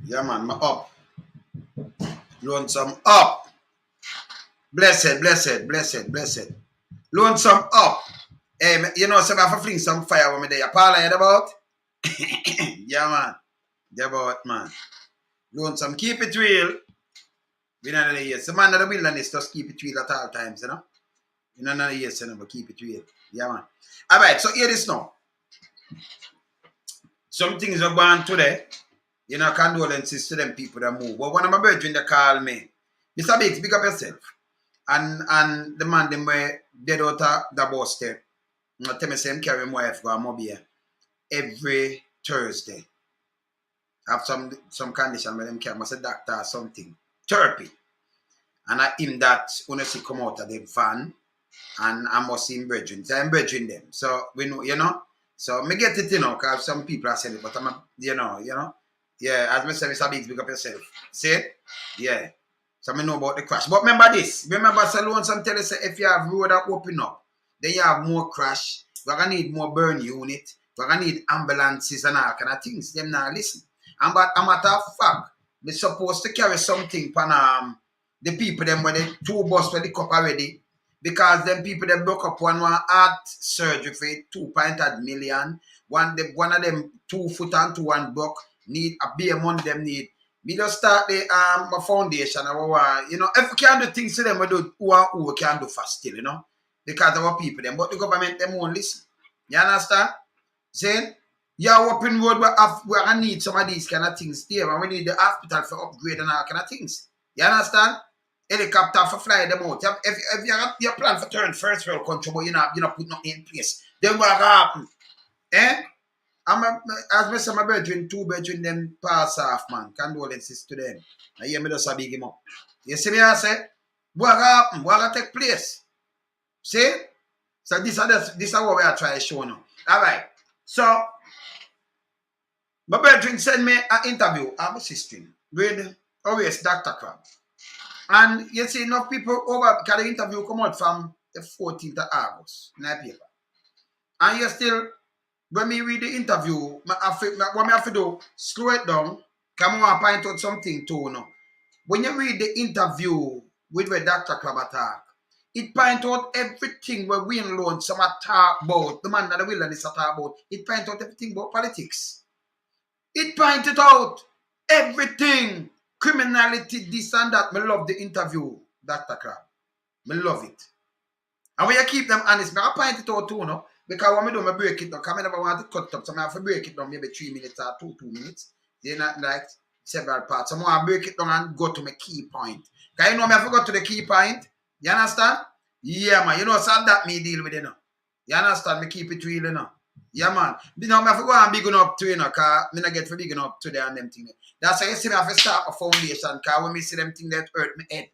Yeah, man, my up. Lonesome up. Blessed, blessed, blessed, blessed. Lonesome up. Hey, you know, so I have to fling some fire with me there. Paul, heard about? Yeah, man. Yeah, about, man. Lonesome, keep it real. We know the years. The man of the wilderness just keep it real at all times, you know? You know, none of the years, but keep it real. Yeah, man. All right, so hear this now. Some things are going today. You know, condolences to them people that move. But one of my brethren that call me, Mr. Biggs, pick up yourself. And the man them were dead out of the bus there. I tell me say him carry my wife go Mobile every Thursday. Have some condition where them carry I say doctor or something. Therapy. And I him that when I see come out of the van and I must see him brethren. So I'm brethren them. So we know, you know. So me get it, you know, because some people are saying it, but I'm a, you know. Yeah, as I say, Mr. Biggs, pick up yourself. See it? Yeah. So I know about the crash. But remember this. Remember, Lonesome tell us if you have road that open up, then you have more crash. We're going to need more burn unit. We're going to need ambulances and all kind of things. Them now listen. And but a matter of fact, we're supposed to carry something from the people them when the two bus for the cup already. Because them people that broke up one heart surgery for 2.8 million. One of them 2 foot and 2 and broke. Need a bare money them need. We just start the my foundation. You know, if we can do things to them, we do who we can do fast still, you know. Because our people them. But the government them won't listen. You understand? Saying, yeah, open road we need some of these kind of things there. And we need the hospital for upgrade and all kind of things. You understand? Helicopter for fly them out. If you have your plan for turn first world country, but you're not putting nothing in place, then what happen? Eh? As I said, my brethren, 2 brethren, them pass off, man. Condolences to them. I hear me just a big him up. You see me, I say, what happen? What take place? See? So this is what we are trying to show now. All right. So, my brethren send me an interview. I'm assisting with always Dr. Crab. And you see enough people over, because the interview come out from the 14th of August in that paper. And you still, when me read the interview, what I have to do, slow it down, come on, point out something too, no. When you read the interview with the Dr. Crab attack, it point out everything where waynelonesome talk about, the man that the wilderness talk about, it point out everything about politics. It pointed out everything. Criminality, this and that. I love the interview, Dr. Crab. I love it. And when you keep them honest, I point it out too, no? Because when I do, I break it down. Because I never want to cut it up. So I have to break it down maybe 3 minutes or 2 minutes. They're not like several parts. So I want to break it down and go to my key point. Because you know, I have to go to the key point. You understand? Yeah, man. You know, so that me deal with it, you know. You understand? Me keep it real, you know. Yeah, man. You know, I have to go and big up to, you know, because I don't get for big up to them and them things. That's why you see me have to start a foundation, because when me see them things that hurt me head.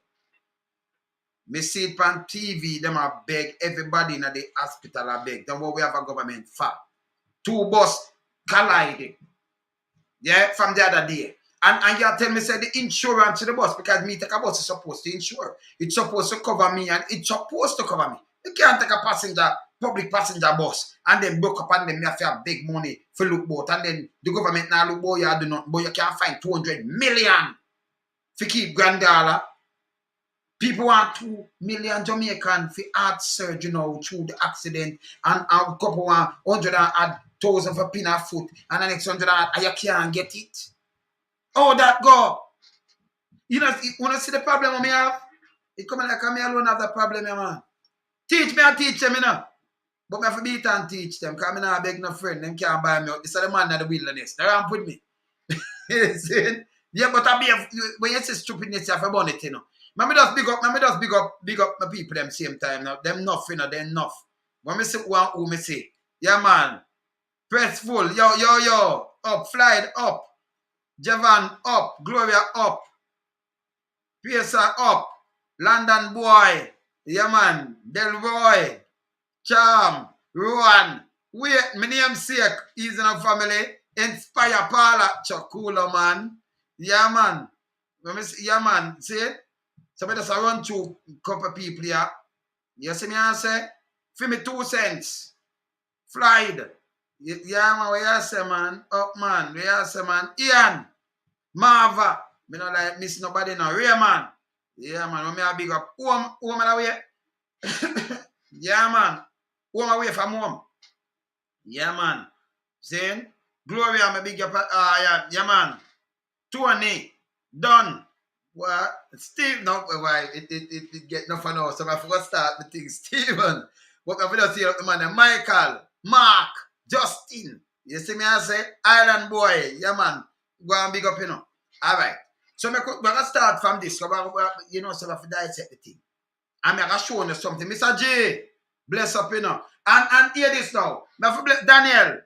Me see it on TV, them are beg, everybody in the hospital are beg. Then what we have a government for? 2 bus collided. Yeah, from the other day. And you tell me say the insurance to the bus, because me take a bus is supposed to insure. It's supposed to cover me and it's supposed to cover me. You can't take a passenger, public passenger bus, and then broke up and then you have to have big money for look boat. And then the government now look boy, you do not, but you can't find 200 million to keep $1,000. People want 2 million Jamaican for heart surgery now through the accident, and a couple want 100,000 for pin a foot, and the next 100 and you can't get it. Oh, that go. You know, when I see the problem I have, it come like me alone have the problem, man. Teach me and teach them, you know. But I have to beat and teach them, because I not beg no friend, them can't buy me out. This is the man of the wilderness. They don't put me. Yeah, but when you say stupidness, you have to burn it, you know. Let just big up my people them same time now. Them enough, you know, they enough. When me say one who me say, yeah man, press full, yo, up, fly up, Javan up, Gloria up, Piercer up, London boy, yeah man, Delroy, Charm, Rowan, wait, my name sake, he's in a family, Inspire Paula, Chakula man, yeah man, when me say, yeah man, see it? So I just run through a couple of people here. You see me I say? For me 2 cents. Flied. Yeah, man, what you say, man? Up, man. What you say, man? Ian. Marva. Me not like miss nobody now. Real man. Yeah, man. When me a big up. Who am I away? Yeah, man. Who am I away from home? Yeah, man. Saying, Gloria, me big up. Yeah, man. Tony, done. What? Steve, no, why? It get no fun now. So I forgot start the thing. Steven. What I just see up the man. Michael, Mark, Justin. You see me I say? Island boy. Yeah, man. Go and big up, you know. All right. So we're going to start from this. So you know, so I have to dissect the thing. I'm going to show you something. Mr. J, bless up, you know. And hear this now. Daniel,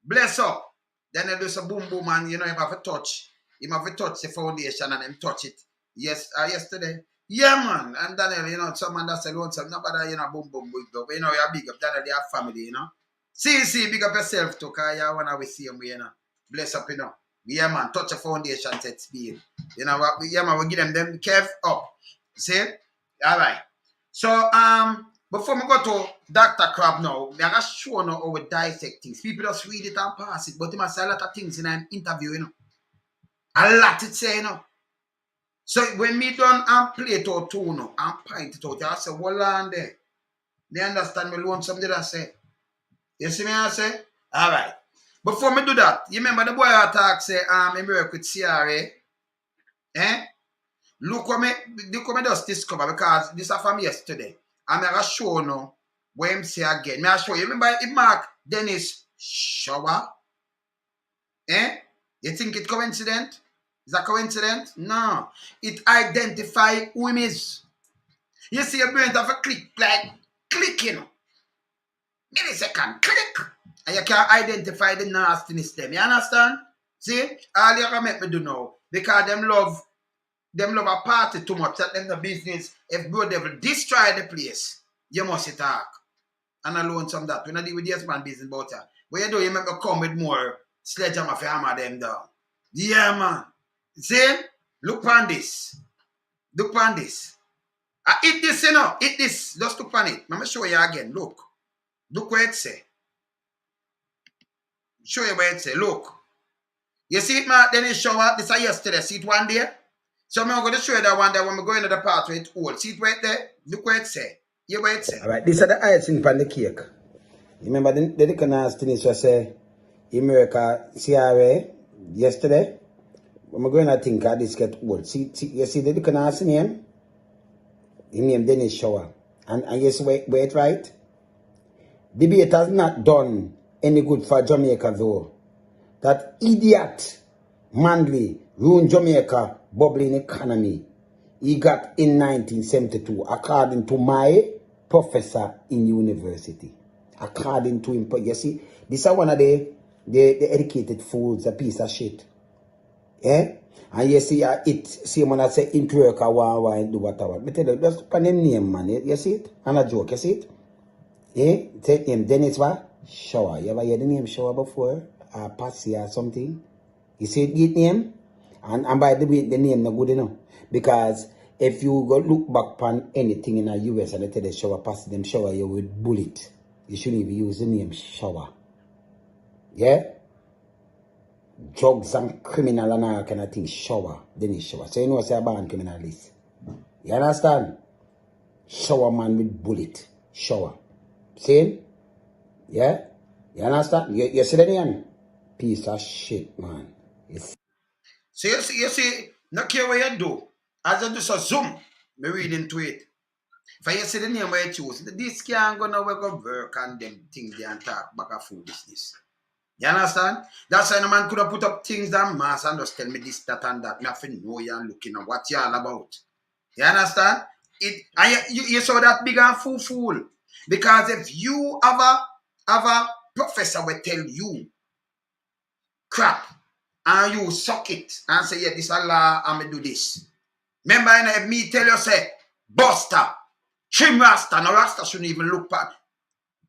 bless up. Daniel do some boom boom and, you know, you have to touch. You have to touch the foundation and him touch it. Yes, yesterday. Yeah, man. And Daniel, you know, someone that said, nobody, you know, boom boom boom. But, you know, you're big up. Daniel, they have family, you know. See, big up yourself too, because you want to see him, you know. Bless up, you know. Yeah, man, touch a foundation set speed. You know what? Yeah, man, we give them curve up. See? All right. So, before we go to Dr. Crab now, we are going to show now how we dissect things. People just read it and pass it, but they must say a lot of things in an interview, you know. A lot it say, you know. So, when me done and play it out too, no, and point it out, I say, hold on there. They understand me loan something that I say. You see me I say? All right. Before me do that, you remember the boy attack say, I work with CRA. Eh? Look what me just discover because this is from yesterday. I'm going to show you what I'm say again. Me I show you. Remember it mark Dennis shower? Eh? You think it coincident? Is that coincidence? No. It identify who him is. You see your brain have a click, like clicking. Millisecond, click. And you can identify the nastiness them. You understand? See? All you can make me do now. Because them love a party too much. That them the business. If bro devil destroy the place, you must talk. And alone some that. We not deal with yes man business about that. What you do, you make me come with more sledgehammer for hammer them down. Yeah, man. See? Look on this. Look on this. Eat this, you know. Eat this. Just look on it. Let me show you again. Look. Look what it say. Show you what it say. Look. You see it, man? Then it show up. This is yesterday. See it one day? So I'm going to show you that one day when we go into the part where it's old. See it right there? Look what it say. Hear what it say. All right. These are the icing on the cake. You remember the nastiness I say America CRA yesterday? When we going to think this get old. See, you see the nasty name? His name Dennis Shower. And you see where it right? Debate has not done any good for Jamaica though. That idiot Mandley ruined Jamaica bubbling economy. He got in 1972, according to my professor in university. According to him, you see, this is one of the educated fools, a piece of shit. Eh? And you see, see when I say into work, I want to do what I want. But tell you, just put him name, man. You see it? And a joke, you see it? Eh? Take him, Dennis what? Shower. You ever hear the name Shower before? Or Passy or something? You see the name? And by the way, the name not good enough. Because if you go look back on anything in the US and they tell you Shower Passy, them shower you with bullet. You shouldn't even use the name Shower. Yeah? Drugs and criminal and all kind of things. Shower. Dennis Shower. So you know say a band criminal list. You understand? Shower man with bullet. Shower. See? Yeah? You understand? You see the name? Piece of shit, man. So you see, not care what you do. As I do so zoom, me read into it. If you see the name where you choose, this can't go nowhere go work and them things they and talk back of food business. You understand? That's why no man could have put up things that mass and just tell me this, that, and that. Me have to know you and looking at what you all about. You understand? And you saw that big and fool. Because if you have a professor will tell you crap and you suck it and say, yeah, this Allah, I'm going to do this. Remember, if me tell you, say, Buster, trim Rasta, no Rasta shouldn't even look back.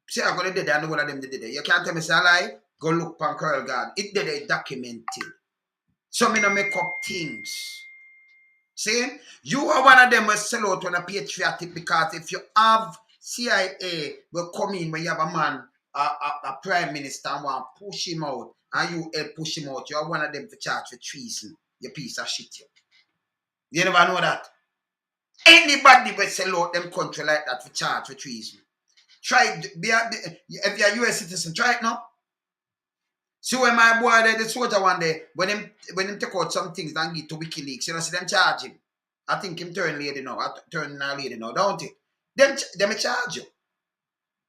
See, I'm going to do that, I know what of them did there. You can't tell me, say, a lie, go look pan Curl God. It did a documented. So me no make up things. See? You are one of them who sell out on a patriotic because if you have CIA will come in when you have a man, a prime minister and want to push him out and you help push him out, you are one of them for charge for treason. you piece of shit. You never know that. Anybody will sell out them country like that for charge for treason. Try it. If you're a US citizen, try it now. See when my boy there, the soldier one day, when him take out some things and get to WikiLeaks, you know, see them charge him. I think him turn lady now, don't it? Them charge you.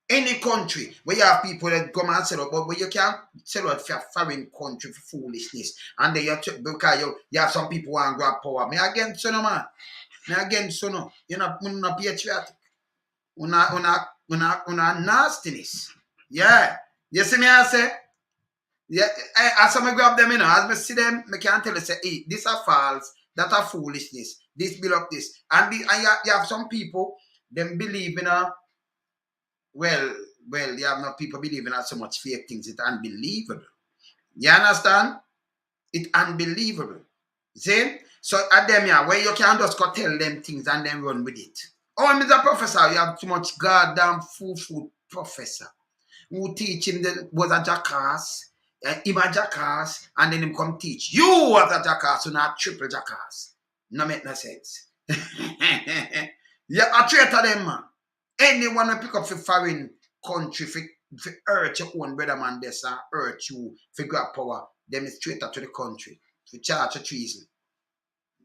Any country where you have people that come and sell out, but where you can't sell out for a foreign country for foolishness. And then because you have some people who want to grab power. Me against you, no, man. Me against you, no. You're not patriotic. Una nastiness. Yeah. You see me, I say? Yeah, as I grab them, you know, as I see them, I can tell you, say, hey, this are false, that are foolishness, this build up this. And you have some people, them believe in well, you have no people believing in so much fake things, it's unbelievable. You understand? It's unbelievable. See? So at them, yeah, where you can just go tell them things and then run with it. Oh, Mr. Professor, you have too much goddamn fool professor who teach him that was a jackass. Him a jackass, and then him come teach you was a jackass, so not triple jackass. No make no sense. Yeah, a traitor them, man. Anyone who pick up for foreign country, for hurt your own brother man, this hurt you, for grab power, them is traitor to the country, for charge of treason,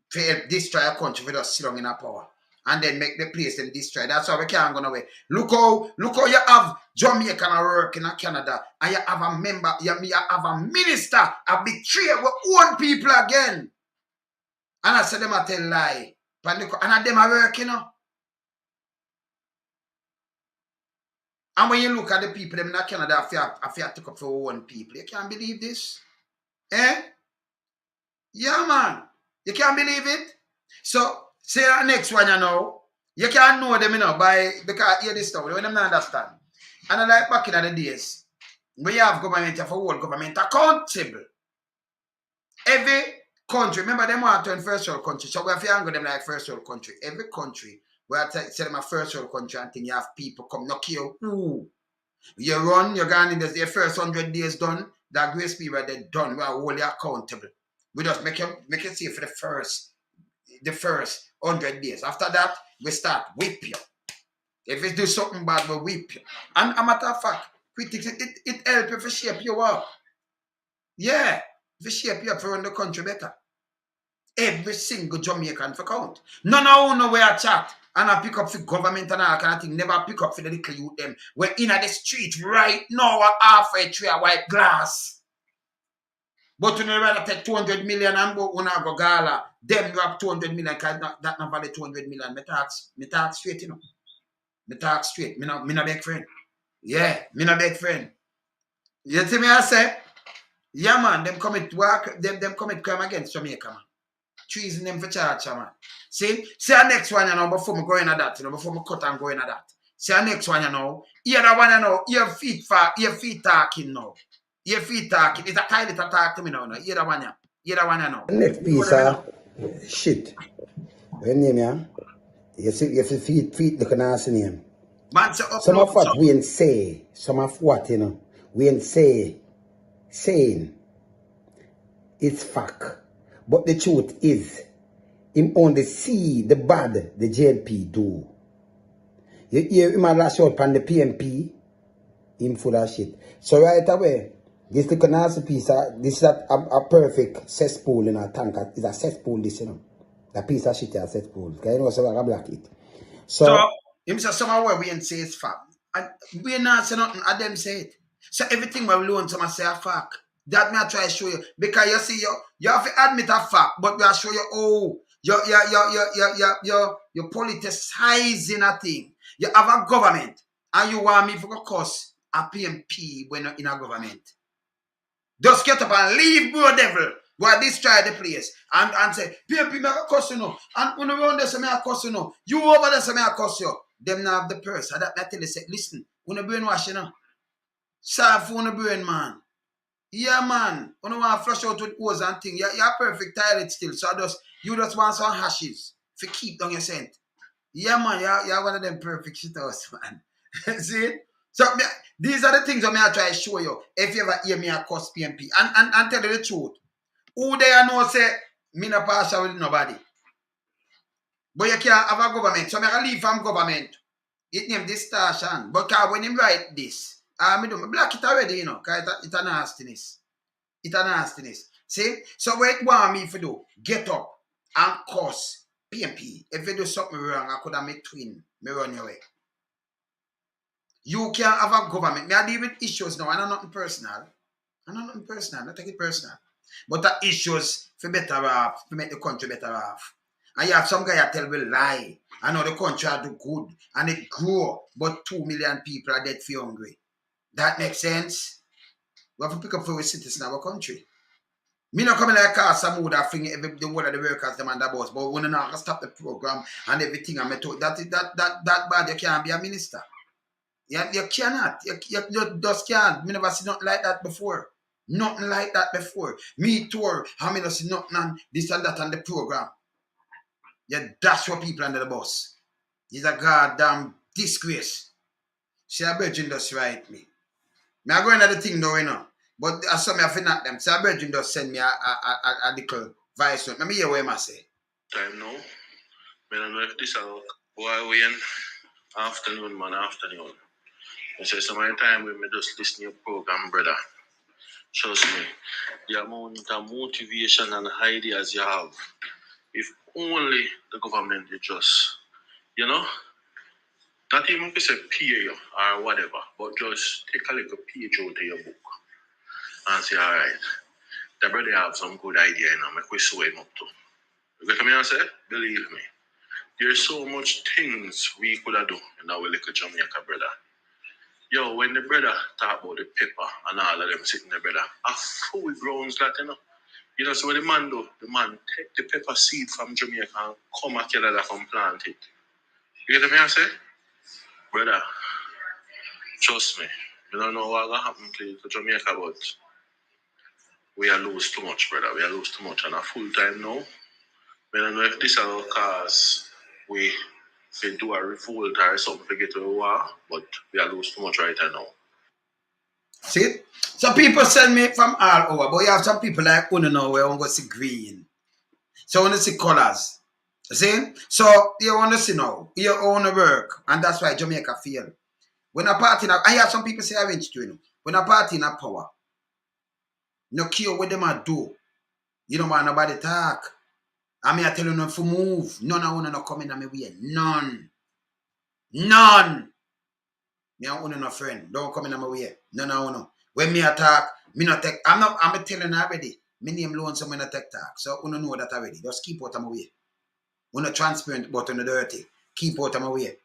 for destroy a country, for just sit down in a power. And then make the place them destroy. That's why we can't go away. Look how you have Jamaica work in Canada, and you have a member, you have a minister, a betrayer with own people again. And I said them a tell lie. And them are working, you know. And when you look at the people them in Canada, if you take up for own people, you can't believe this. Eh? Yeah, man. You can't believe it. So say that next one, you know, you can't know them, you know, because hear this stuff, when them not understand. And I like back in the days, when you have government, you have a whole government accountable. Every country, remember them want to turn first world country, so we have to angle them like first world country. Every country, where I say them a first world country and think you have people come knock you. Ooh. You run, you're going in the first 100 days done, that grace period they done, we are wholly accountable. We just make it safe for the first 100 days. After that, we start whip you. If it do something bad, we whip you. And a matter of fact, critics, it helps you to shape you up. Yeah, to shape you up to run the country better. Every single Jamaican for count. None of know where I chat and I pick up for government and all kind of thing. Never pick up for the little youth them. We're in the street right now, halfway through a white glass. But you know, rather take 200 million and go gala. Them grab 200 million because that not value 200 million. Me talk straight, you know. Me talk straight. Me no big friend. Yeah, me no big friend. You see me I say? Yeah, man, them commit work, them commit crime against Jamaica, man. Treason them for charge, man. See the next one, you know, before me go in at that, you know, before me cut and go in at that. See the next one, you know. Hear that one, you know, your feet talking now. Your feet talking. It's a tiny little talk to me now. Hear that one, yeah. Hear that one, you know. Next piece of shit. Your name, yeah? You see feet looking nasty name. Man, some of what we ain't say, some of what, you know, we ain't saying it's fact. But the truth is, him only see the bad the JLP do. You hear him last out on the PMP, him full of shit. So right away, this little nasty piece, this is a perfect cesspool in a tank. It's a cesspool, this, you know. The piece of shit is a cesspool. Because you know, so I black it. So him say somewhere we ain't say it's fact. And we not say nothing, and them say it. So everything we learn, someone say a fact. That me I try to show you. Because you see, you have to admit a fact, but we are show you, oh, you're politicizing a thing. You have a government, and you want me to go curse a PMP when you're in a government. Just get up and leave, bro, devil. Go and destroy the place. And say, PMP, me a curse you know. And when you run there, say me a curse you know. You over there, say me a curse you. Them now have the purse. And that tell you, say, listen, when you brainwash, you know. Soft when you brain, man. Yeah, man. When you want to flush out with hose and thing, you're perfect toilet still. So you just want some hashes to keep down your scent. Yeah, man. You're one of them perfect shit house, man. See? So these are the things that I try to show you. If you ever hear me a curse PMP. And tell you the truth. Who they know say Me not partial with nobody. But you can't have a government. So I can leave from government. It named distortion. But when him write this, me block it already, you know, because it's a nastiness. It's a nastiness. See? So what it want me to do? Get up and curse PMP. If you do something wrong, I could have made twin. Me run your way. You can't have a government. Me I deal with issues now. I know nothing personal. I take it personal. But the issues for better off, to make the country better off. And you have some guy that tell me lie. I know the country do good and it grow, but 2 million people are dead for hungry. That makes sense. We have to pick up for our citizens in our country. Me not coming like a some would have thing every the whole of the workers demand the boss, but when not stop the program and everything and that bad you can't be a minister. You cannot. You just can't. Me never see nothing like that before. Nothing like that before. Me tour, I mean, I see nothing on this and that on the program. Yeah, that's what people under the bus. It's a goddamn disgrace. See, a virgin just write me. Me I go into the thing though, you know. But as some have not them. So a virgin just send me a little voice note. Let me hear what I say. Time now. I don't know if this is why we in afternoon. I say some of the time when I just listen to your program, brother. Trust me, the amount of motivation and ideas you have, if only the government did just, you know, not even if it's a pay you or whatever, but just take a little page out of your book and say, all right, the brother have some good idea, you know, make we sew him up to. You get me and say, believe me, there's so much things we could have done in our little Jamaica, brother. Yo, when the brother talk about the pepper and all of them sitting there, brother, a full grounds that, you know. You know, so what the man do, the man take the pepper seed from Jamaica and come at Canada and plant it. You get me I say? Brother, trust me, you don't know what will happen to Jamaica, but we are lose too much, brother. We are lose too much. And a full time now, I don't know if this will cause we do a revolt or something to get to a war, but we are lose too much right now. See? Some people send me from all over, but you have some people like Uno now where you want to see green. So you want to see colors. See? So you want to see now, you own work, and that's why Jamaica fail. When a party, and you have some people say, I went to you know, when a party in a power, no care what them a do. You don't want nobody talk. I mean, I tell you not to move. None of them not coming on my way. None. Me and one no friend. Don't come in on my way. None of them. When me attack, me not take. I'm telling already. Me name lonesome when I take talk. So you know that already. Just keep out of my way. We're not transparent but on the dirty. Keep out of my way.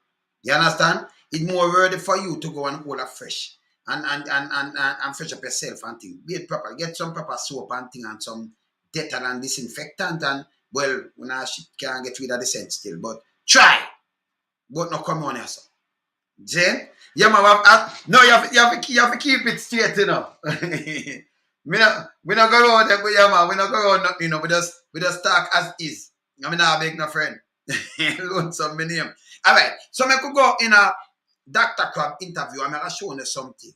You understand? It's more worthy for you to go and hold a fresh. And fresh up yourself and things. Be it proper. Get some proper soap and thing and some Dettol and disinfectant and well, when I can't get rid of the scent still, but try. But not come on here, so. Jen? Yeah, man. No, you have to keep it straight, you know. we not go around there, but yeah, man. We not go around nothing, you know. We just talk as is. I mean, I beg no friend. Lonesome my name. All right. So I could go in a Dr. Crab interview. I'm going to show you something.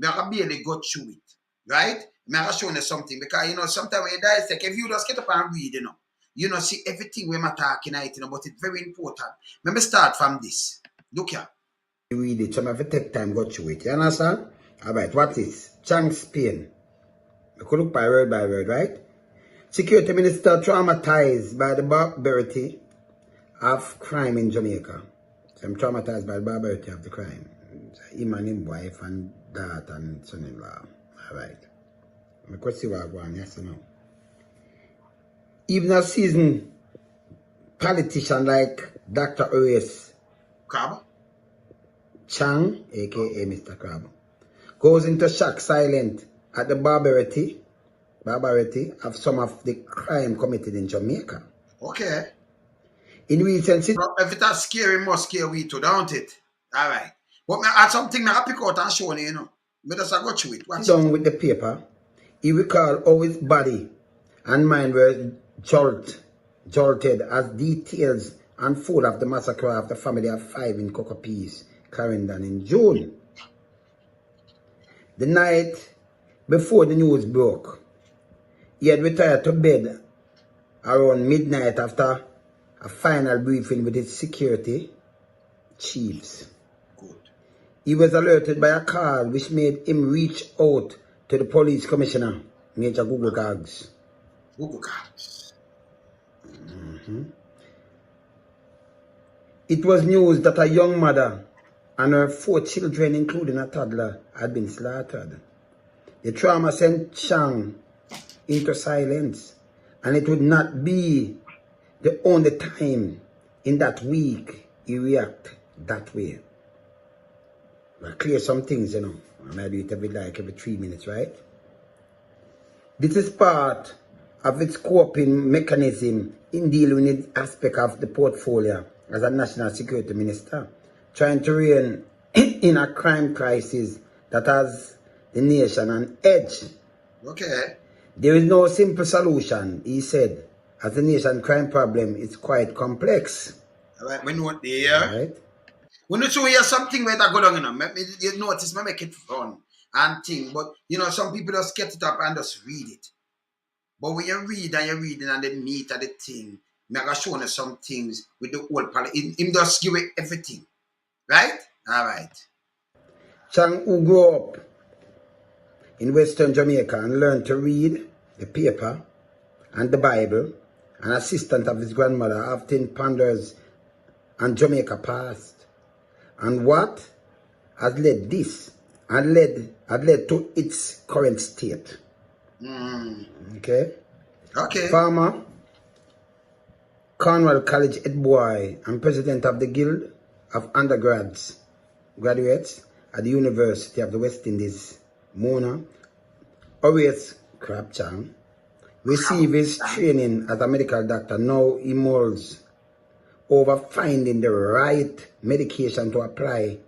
I'm going to barely go through it. Right? I'm going to show you something. Because, you know, sometimes when you dissect, if you just get up and read, you know, see everything we're talking about, you know, but it's very important. Let me start from this. Look here. You read it, so I have to take time go through it. You understand? Alright, what is? Chang Spain. You could look by word, right? Security Minister traumatized by the barbarity of crime in Jamaica. So I'm traumatized by the barbarity of the crime. Him and his wife and that and son-in-law. Alright. I'm going to see what I want, yes or no. Even a seasoned politician like Dr. Oris Crab? Chang, aka Mr. Crab, goes into shock silent at the barbarity of some of the crime committed in Jamaica. Okay. In recent if it's scary, it must scare we too, don't it? Alright. But me add something I pick out and show you, you know. Me just go through it. Watch down with the paper, he recalled how his body and mind were jolted as details unfold of the massacre of the family of 5 in Cocoa Peas, Clarendon in June. The night before the news broke, he had retired to bed around midnight after a final briefing with its security chiefs. Good. He was alerted by a call which made him reach out to the police commissioner, Major Google Gags. Google Gags. It was news that a young mother and her 4 children, including a toddler, had been slaughtered. The trauma sent Chang into silence, and it would not be the only time in that week he reacted that way. I'll clear some things, you know. I might do it every 3 minutes, right? This is part of its coping mechanism in dealing with the aspect of the portfolio as a national security minister, trying to rein in a crime crisis that has the nation on edge. Okay. There is no simple solution, he said, as the nation crime problem is quite complex. All right, we know what they are. Right? When you show you something where that go down, you know, you notice, make it fun and thing. But, you know, some people just get it up and just read it. But when you read and you're reading and then meet at the thing, I'm going to show you some things with the old palette. Him just give you everything. Right? All right. Chang, who grew up in Western Jamaica and learned to read the paper and the Bible, an assistant of his grandmother, often ponders on Jamaica past and what has led this and had led to its current state. Okay? Okay. Farmer, Cornwall College head boy and president of the Guild of Graduates at the University of the West Indies, Mona, Horace Crabchang, received his training as a medical doctor. Now he mulls over finding the right medication to apply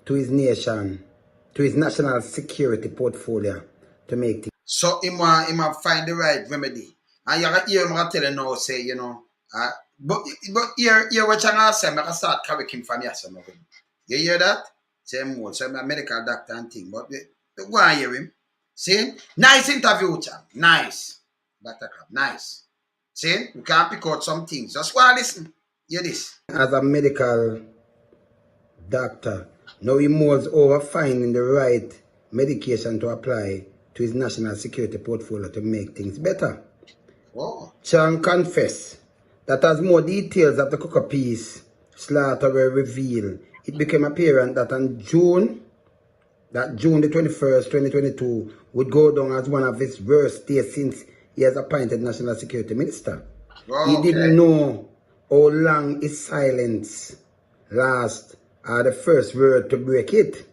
to his national security portfolio to make things. So he might find the right remedy. And you hear him tell you now, say, you know, but here what I'm going to say, I'm going to start correcting from here. You hear that? Same word. So I'm a medical doctor and thing. But go and hear him. See? Nice interview, Chang. Nice. Dr. Crab. Nice. See? We can pick out some things. Just go and listen. Hear this. As a medical doctor, now he mulls over finding the right medication to apply to his national security portfolio to make things better. Oh. Chang confessed that as more details of the Cooker Peace slaughter were revealed, it became apparent that on June the 21st, 2022, would go down as one of his worst days since he has appointed National Security Minister. Oh, he didn't know how long his silence lasts or the first word to break it.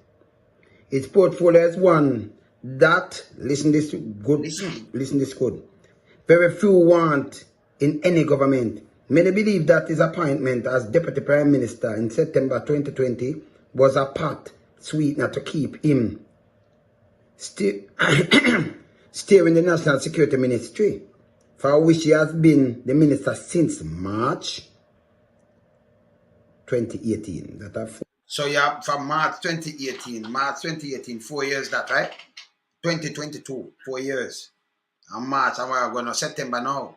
His portfolio is one that, listen this good, very few want in any government. Many believe that his appointment as Deputy Prime Minister in September 2020 was a pot sweetener to keep him steering the National Security Ministry, for which he has been the minister since March 2018. So yeah, from March 2018, 4 years that, right? 2022, 4 years. And March, and we're going to September now.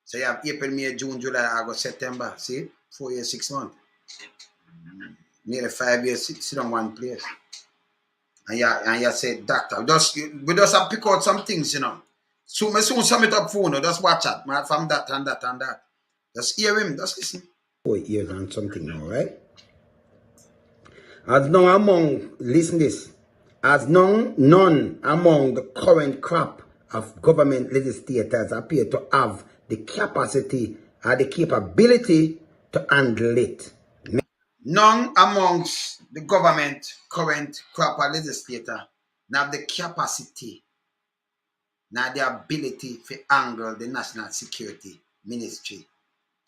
So you have April, May, June, July, August, September. See? 4 years, 6 months. Nearly 5 years, sit on one place. And you say, doctor, we just have to pick out some things, you know. So I soon sum it up for you, just watch it. From that and that and that. Just hear him, just listen. 4 years and something now, right? As none among the current crop of government legislators appear to have the capacity or the capability to handle it. None amongst the government current crop of legislator have the capacity, now the ability to handle the national security ministry.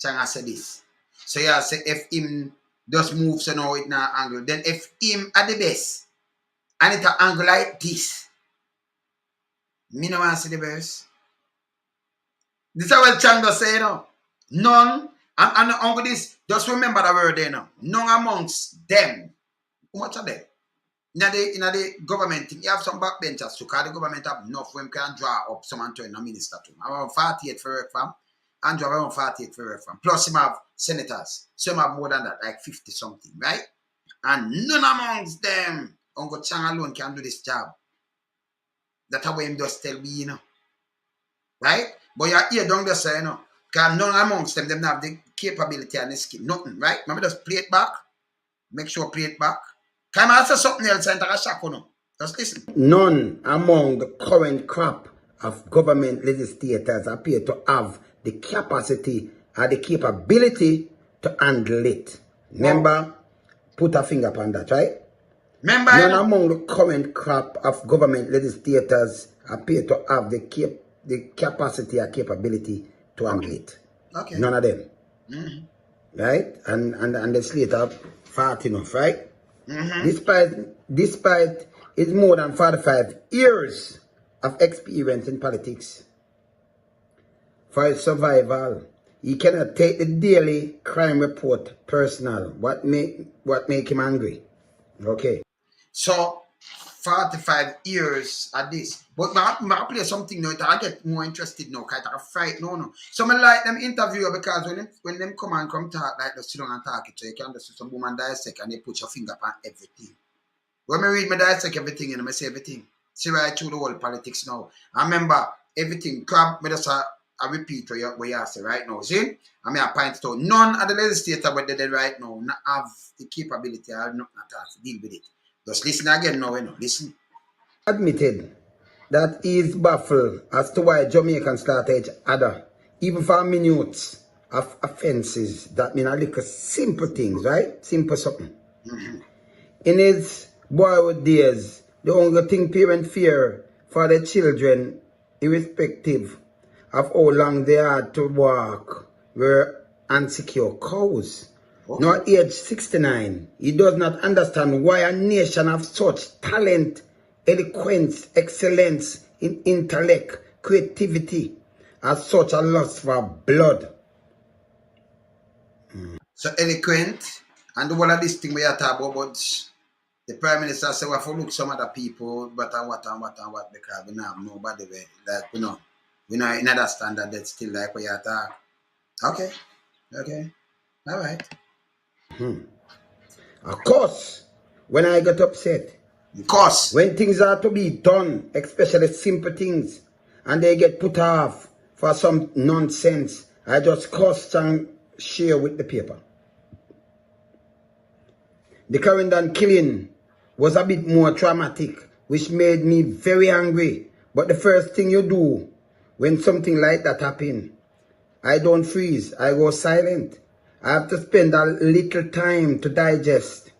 Changa said this. So yeah, say if him just move so now it now angle, then if him at the best and it a angle like this, me no want to see the best. This is what Changa say, you know. None, and uncle this, just remember the word there now. None amongst them. How much are they? In the government, you have some backbenchers, so because the government have enough when can draw up someone to a minister to. About 48 for work, fam. Andrew around 48 for reference. Plus him have senators. Some have more than that, like 50 something, right? And none amongst them, Uncle Chang alone can do this job. That's how him just tell me, you know. Right? But you're here down there, say, you know, because none amongst them have the capability and the skill. Nothing, right? Remember, just play it back. Make sure play it back. Can I answer something else and take a shock or no? Just listen. None among the current crop of government legislators appear to have the capacity or the capability to handle it. Remember, put a finger upon that, right? Remember, none among the current crop of government legislators appear to have the capacity or capability to handle it. Okay. None of them. Right? And the slate are fat enough, right? Despite its more than 45 years of experience in politics, for his survival, he cannot take the daily crime report personal. What make him angry? Okay. So 45 years at this. But I play something now that I get more interested now, kind of fright no. So I like them interview because when them come talk like the sit down and talk it, so you can just some woman dissect and they put your finger on everything. When I read me dissect everything and I say everything. See right through the whole politics now. I remember everything. Crab, me just I repeat what you say right now. See? I mean I point it out. None of the legislators what they did right now not have the capability or not to deal with it. Just listen again now, you know. Listen. Admitted that he is baffled as to why Jamaicans started other, even for minutes of offenses that mean a little simple things, right? Simple something. In his boyhood days, the only thing parents fear for their children, irrespective of how long they had to walk, were unsecure cows. Okay. Now, age 69, he does not understand why a nation of such talent, eloquence, excellence in intellect, creativity, has such a lust for blood. So eloquent, and the one of this thing we are talking about, the Prime Minister said we have to look some other people, but and what, because we don't have nobody there. Like, we know in other standard that's still like we are talking. Okay. All right. Of course, when I get upset, Of course. when things are to be done, especially simple things, and they get put off for some nonsense, I just cuss and share with the paper. The Clarendon killing was a bit more traumatic, which made me very angry. But the first thing you do when something like that happens, I don't freeze, I go silent. I have to spend a little time to digest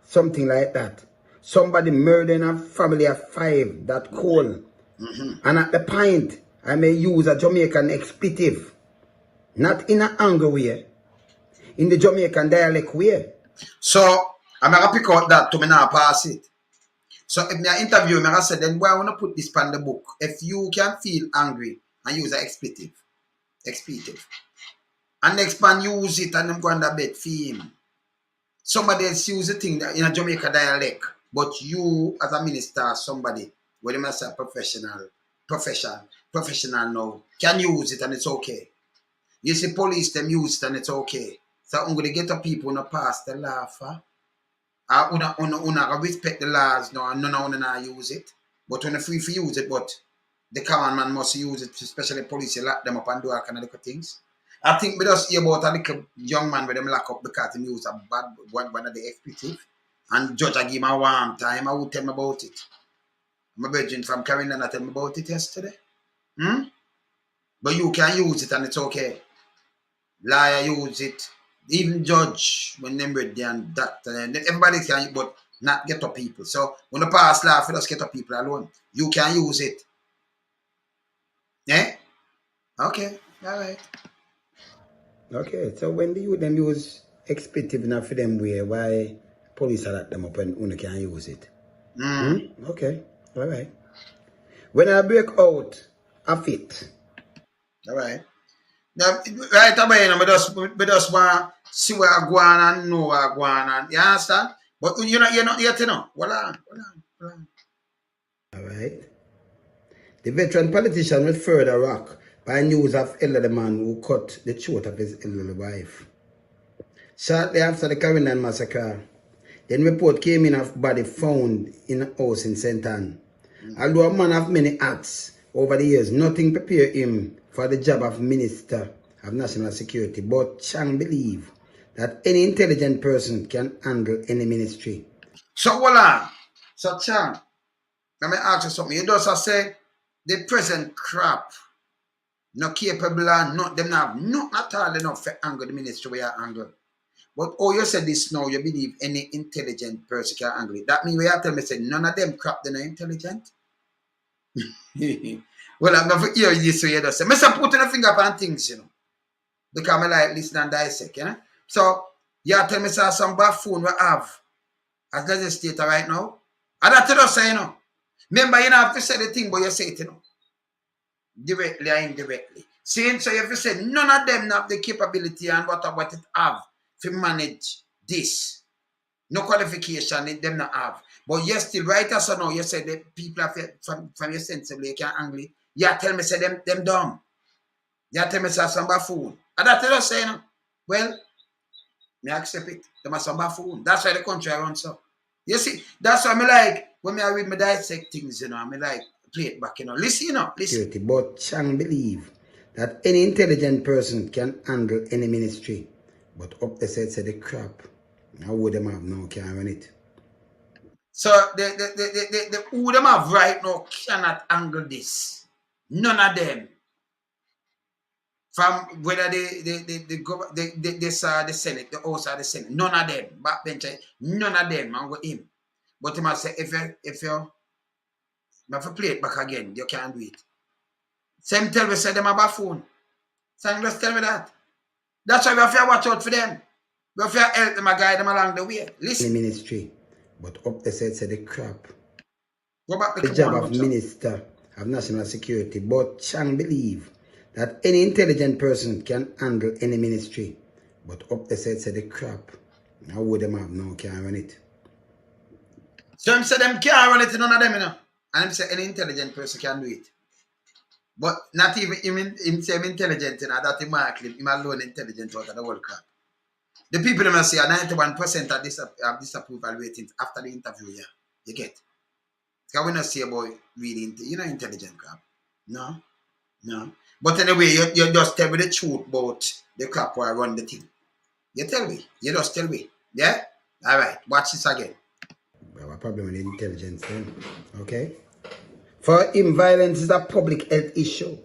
something like that. Somebody murdering a family of 5, that cold. And at the point, I may use a Jamaican expletive. Not in an angry way, in the Jamaican dialect way. So, I'm going to pick out that to me now pass it. So, if I interview me, I say, then why I want to put this on the book? If you can feel angry and use an expletive. And next man use it and them go under bed for him. Somebody else use the thing in a Jamaica dialect, but you as a minister, somebody, whether you say professional now, can use it and it's okay. You see police them use it and it's okay. So I'm going to get the people who pass the law for. Una respect the laws now and none of them use it. But when free for use it, but the common man must use it, especially police, you lock them up and do all kind of little things. I think we just hear about a little young man with them lock up because he used a bad one of the expletive. And judge I give him a warm time, I would tell him about it. My virgin from Carolina tell me about it yesterday. But you can use it and it's okay. Liar use it. Even judge when them ready and doctor and everybody can, but not get up people. So when the pass law, for us get up people alone. You can use it. Yeah? Okay. All right. Okay, so when do you them use expletive enough for them way, why police are lock them up and you can use it? Okay, all right. When I break out of it. All right. Now, right away, we just want to see where I go on and know where I go on. And, you understand? But you're not yet, you know. Hold on. All right. The veteran politician will further rock by news of elderly man who cut the throat of his elderly wife. Shortly after the Caribbean massacre, then report came in of body found in a house in St. Anne. Although a man of many acts over the years, nothing prepared him for the job of Minister of National Security. But Chang believe that any intelligent person can handle any ministry. So hold on. So Chang, let me ask you something. You just say the present crap not capable and not them have not at all enough to angle the ministry where you angle. But oh, you said this now, you believe any intelligent person can angle it. That means we have to tell me say none of them crap they're not intelligent. Well, I'm not hear this way you just say. Mr. putting a finger on things, you know. Because I like listen and dissect, you know. So you tell me say some buffoon we have as legislator right now. And that's just say, you know. Remember, you don't have to say the thing, but you say it, you know. Directly or indirectly. Saying so, you have to say none of them have the capability and what it have to manage this. No qualification them not have. But you still right as so now, you say the people have from your sensible, you can't angle it. You tell me say them dumb. You tell me say some buffoon. And that's just say, you know. Well, me accept it. Them are some buffoon. That's why the country runs so. You see, that's why I like when I read my dissect things, you know, I like play it back, you know. Listen, you know, listen. But Chang believe that any intelligent person can handle any ministry. But up the side say the crap. How would them have now can run it? So the who them have right now cannot handle this. None of them. From whether the Senate, the House or the Senate, none of them. Backbencher, none of them and with him. But he must say if you have to play it back again, you can't do it. Same tell me say them a buffoon. So just tell me that. That's why we have to watch out for them. We have to help them and guide them along the way. Listen. The ministry. But up the side say the crap. Go back The job of Minister of National Security. But Chang believe that any intelligent person can handle any ministry. But up the side say the crap. How would them have now can run it? So him say them can't run it, none of them, you know. And him say any intelligent person can do it. But not even him say him intelligent, you know, that him alone intelligent out of the world crap. The people them say 91% of disapproval ratings after the interview, yeah. You get. Because we not say about really intelligent crap. No. But anyway, you just tell me the truth about the crap where I run the thing. You tell me. You just tell me. Yeah? Alright, watch this again. We have a problem with intelligence then. Okay? For him, violence is a public health issue.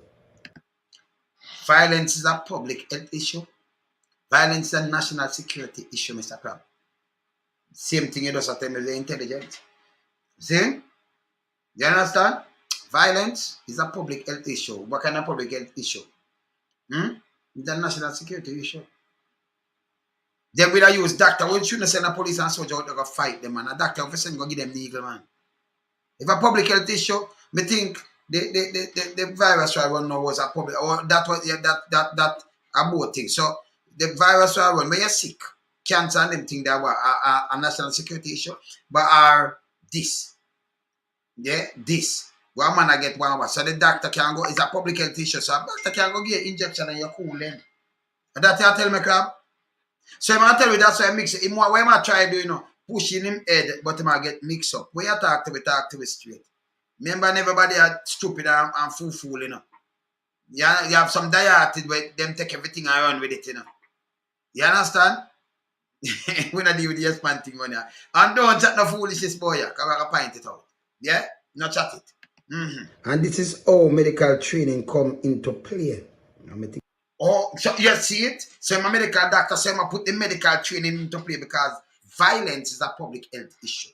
Violence is a public health issue. Violence is a national security issue, Mr. Crab. Same thing you just tell me the intelligence. See? You understand? Violence is a public health issue. What kind of public health issue? It's a national security issue. They will use doctor. We shouldn't send a police and soldier out to go fight them, man. A doctor will send go give them the eagle, man. If a public health issue, me think the virus I run now was a public, or that was that about thing. So the virus I run when you're sick, cancer and them thing that were a national security issue, but are this. Yeah, this. One man I get one hour. So the doctor can go, it's a public health issue. So a doctor can go get injection and you're cool then. And that's what I tell me, crab. So I tell you that's why I mix it. What I try to do, pushing him head, but I get mixed up. When you talk to me straight. Remember, everybody are stupid and fool, you know. You have some diated where them take everything and run with it, you know. You understand? We not deal with the S-man thing on here. And don't chat no foolishness, boy, because I can point it out. Yeah? Not chat it. And this is how medical training come into play. Oh, so you see it? So my medical doctor said I put the medical training into play because violence is a public health issue.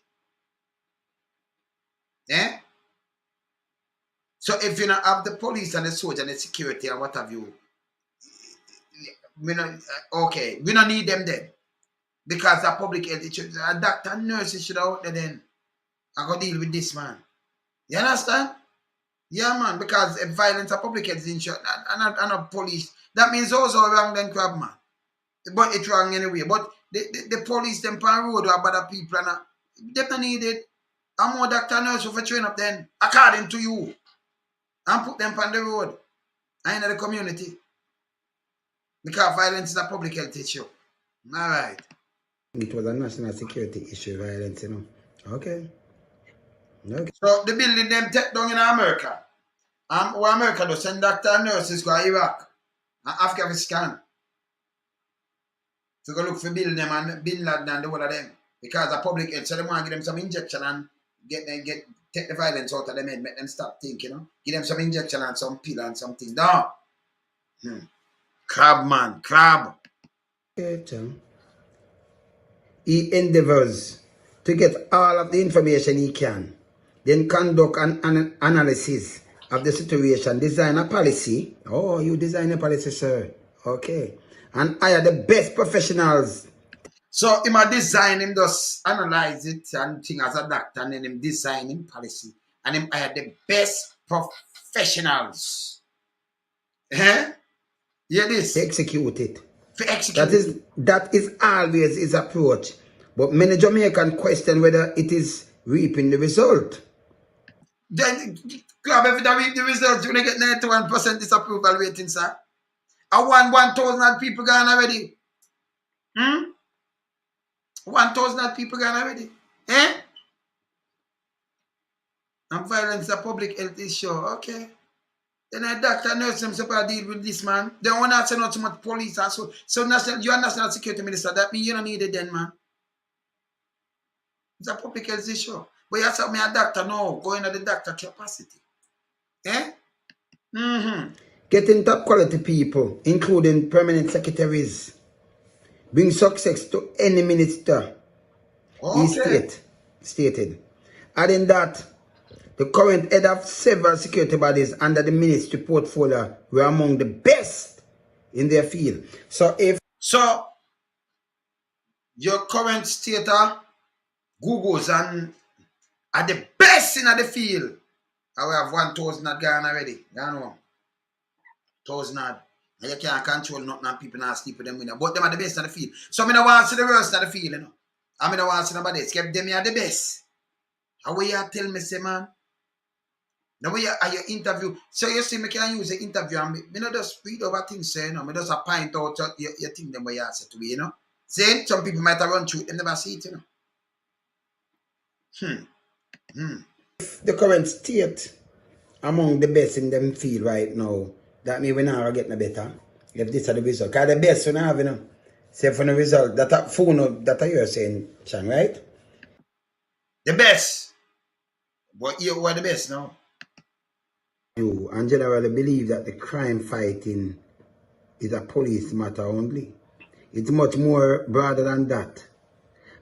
Yeah? So if you don't have the police and the soldier and the security and what have you, we don't need them then. Because the public health issue, a doctor and nurses should out there then. I go deal with this, man. You understand? Yeah, man, because if violence a public health issue and not police, that means also wrong then, crab, man. But it's wrong anyway. But the police, them pan road or bother people, and they don't need it. And more doctor and nurse for train up then, according to you. And put them on the road. I in the community. Because violence is a public health issue. All right. It was a national security issue, violence, you know. Okay. Okay. So the building them take down in America. What America does send doctor and nurses go to Iraq and Afghanistan to go look for building them and Bin Laden and the whole of them. Because the public health, so they want to give them some injection and take the violence out of them head, make them stop thinking, you know. Give them some injection and some pill and something. No. Crab, man. Crab. Okay, John. He endeavors to get all of the information he can, then conduct an analysis of the situation, design a policy. Oh, you design a policy, sir. Okay. And hire the best professionals. So him a design, him just analyze it and think as a doctor, and then him design him policy. And him hire the best professionals. Yeah, this. Execute it. For execute. That is always his approach. But many Jamaicans question whether it is reaping the result. Then, club, if you reap the results, you're going to get 91% disapproval rating, sir. I want 1,000 people gone already. 1,000 people gone already. Eh? And violence is a public health issue. Okay. Then a doctor, nurse, them supposed to deal with this, man. They don't want to send out so much police and so. So you're a national security minister. That means you don't need it then, man. It's a public health issue. But you have to me a doctor now, going at the doctor capacity. Eh? Getting top quality people, including permanent secretaries, bring success to any minister. Okay. He stated. Adding that, the current head of several security bodies under the ministry portfolio were among the best in their field. So your current stater, Googles and are the best in the field. I will have 1,000 gone already. Gone home. 1,000. And you can't control nothing and people not sleep with them. But them are the best in the field. So I don't want to see the worst in the field, you know. I don't want to see nobody else. Keep them are the best. How will you tell me, say, man? Now when you interview, so you see me can use the interview and me not just read over things, say, you know, me just point out you think them what you say to me, you know. See, some people might have run through it, them never see it, you know. the current state among the best in them field right now, that means we now get no better. If this are the result. Because the best we have, you know. Say for the result, that phone that you're saying, Chan, right? The best. But you are the best now. You and generally believe that the crime fighting is a police matter only. It's much more broader than that.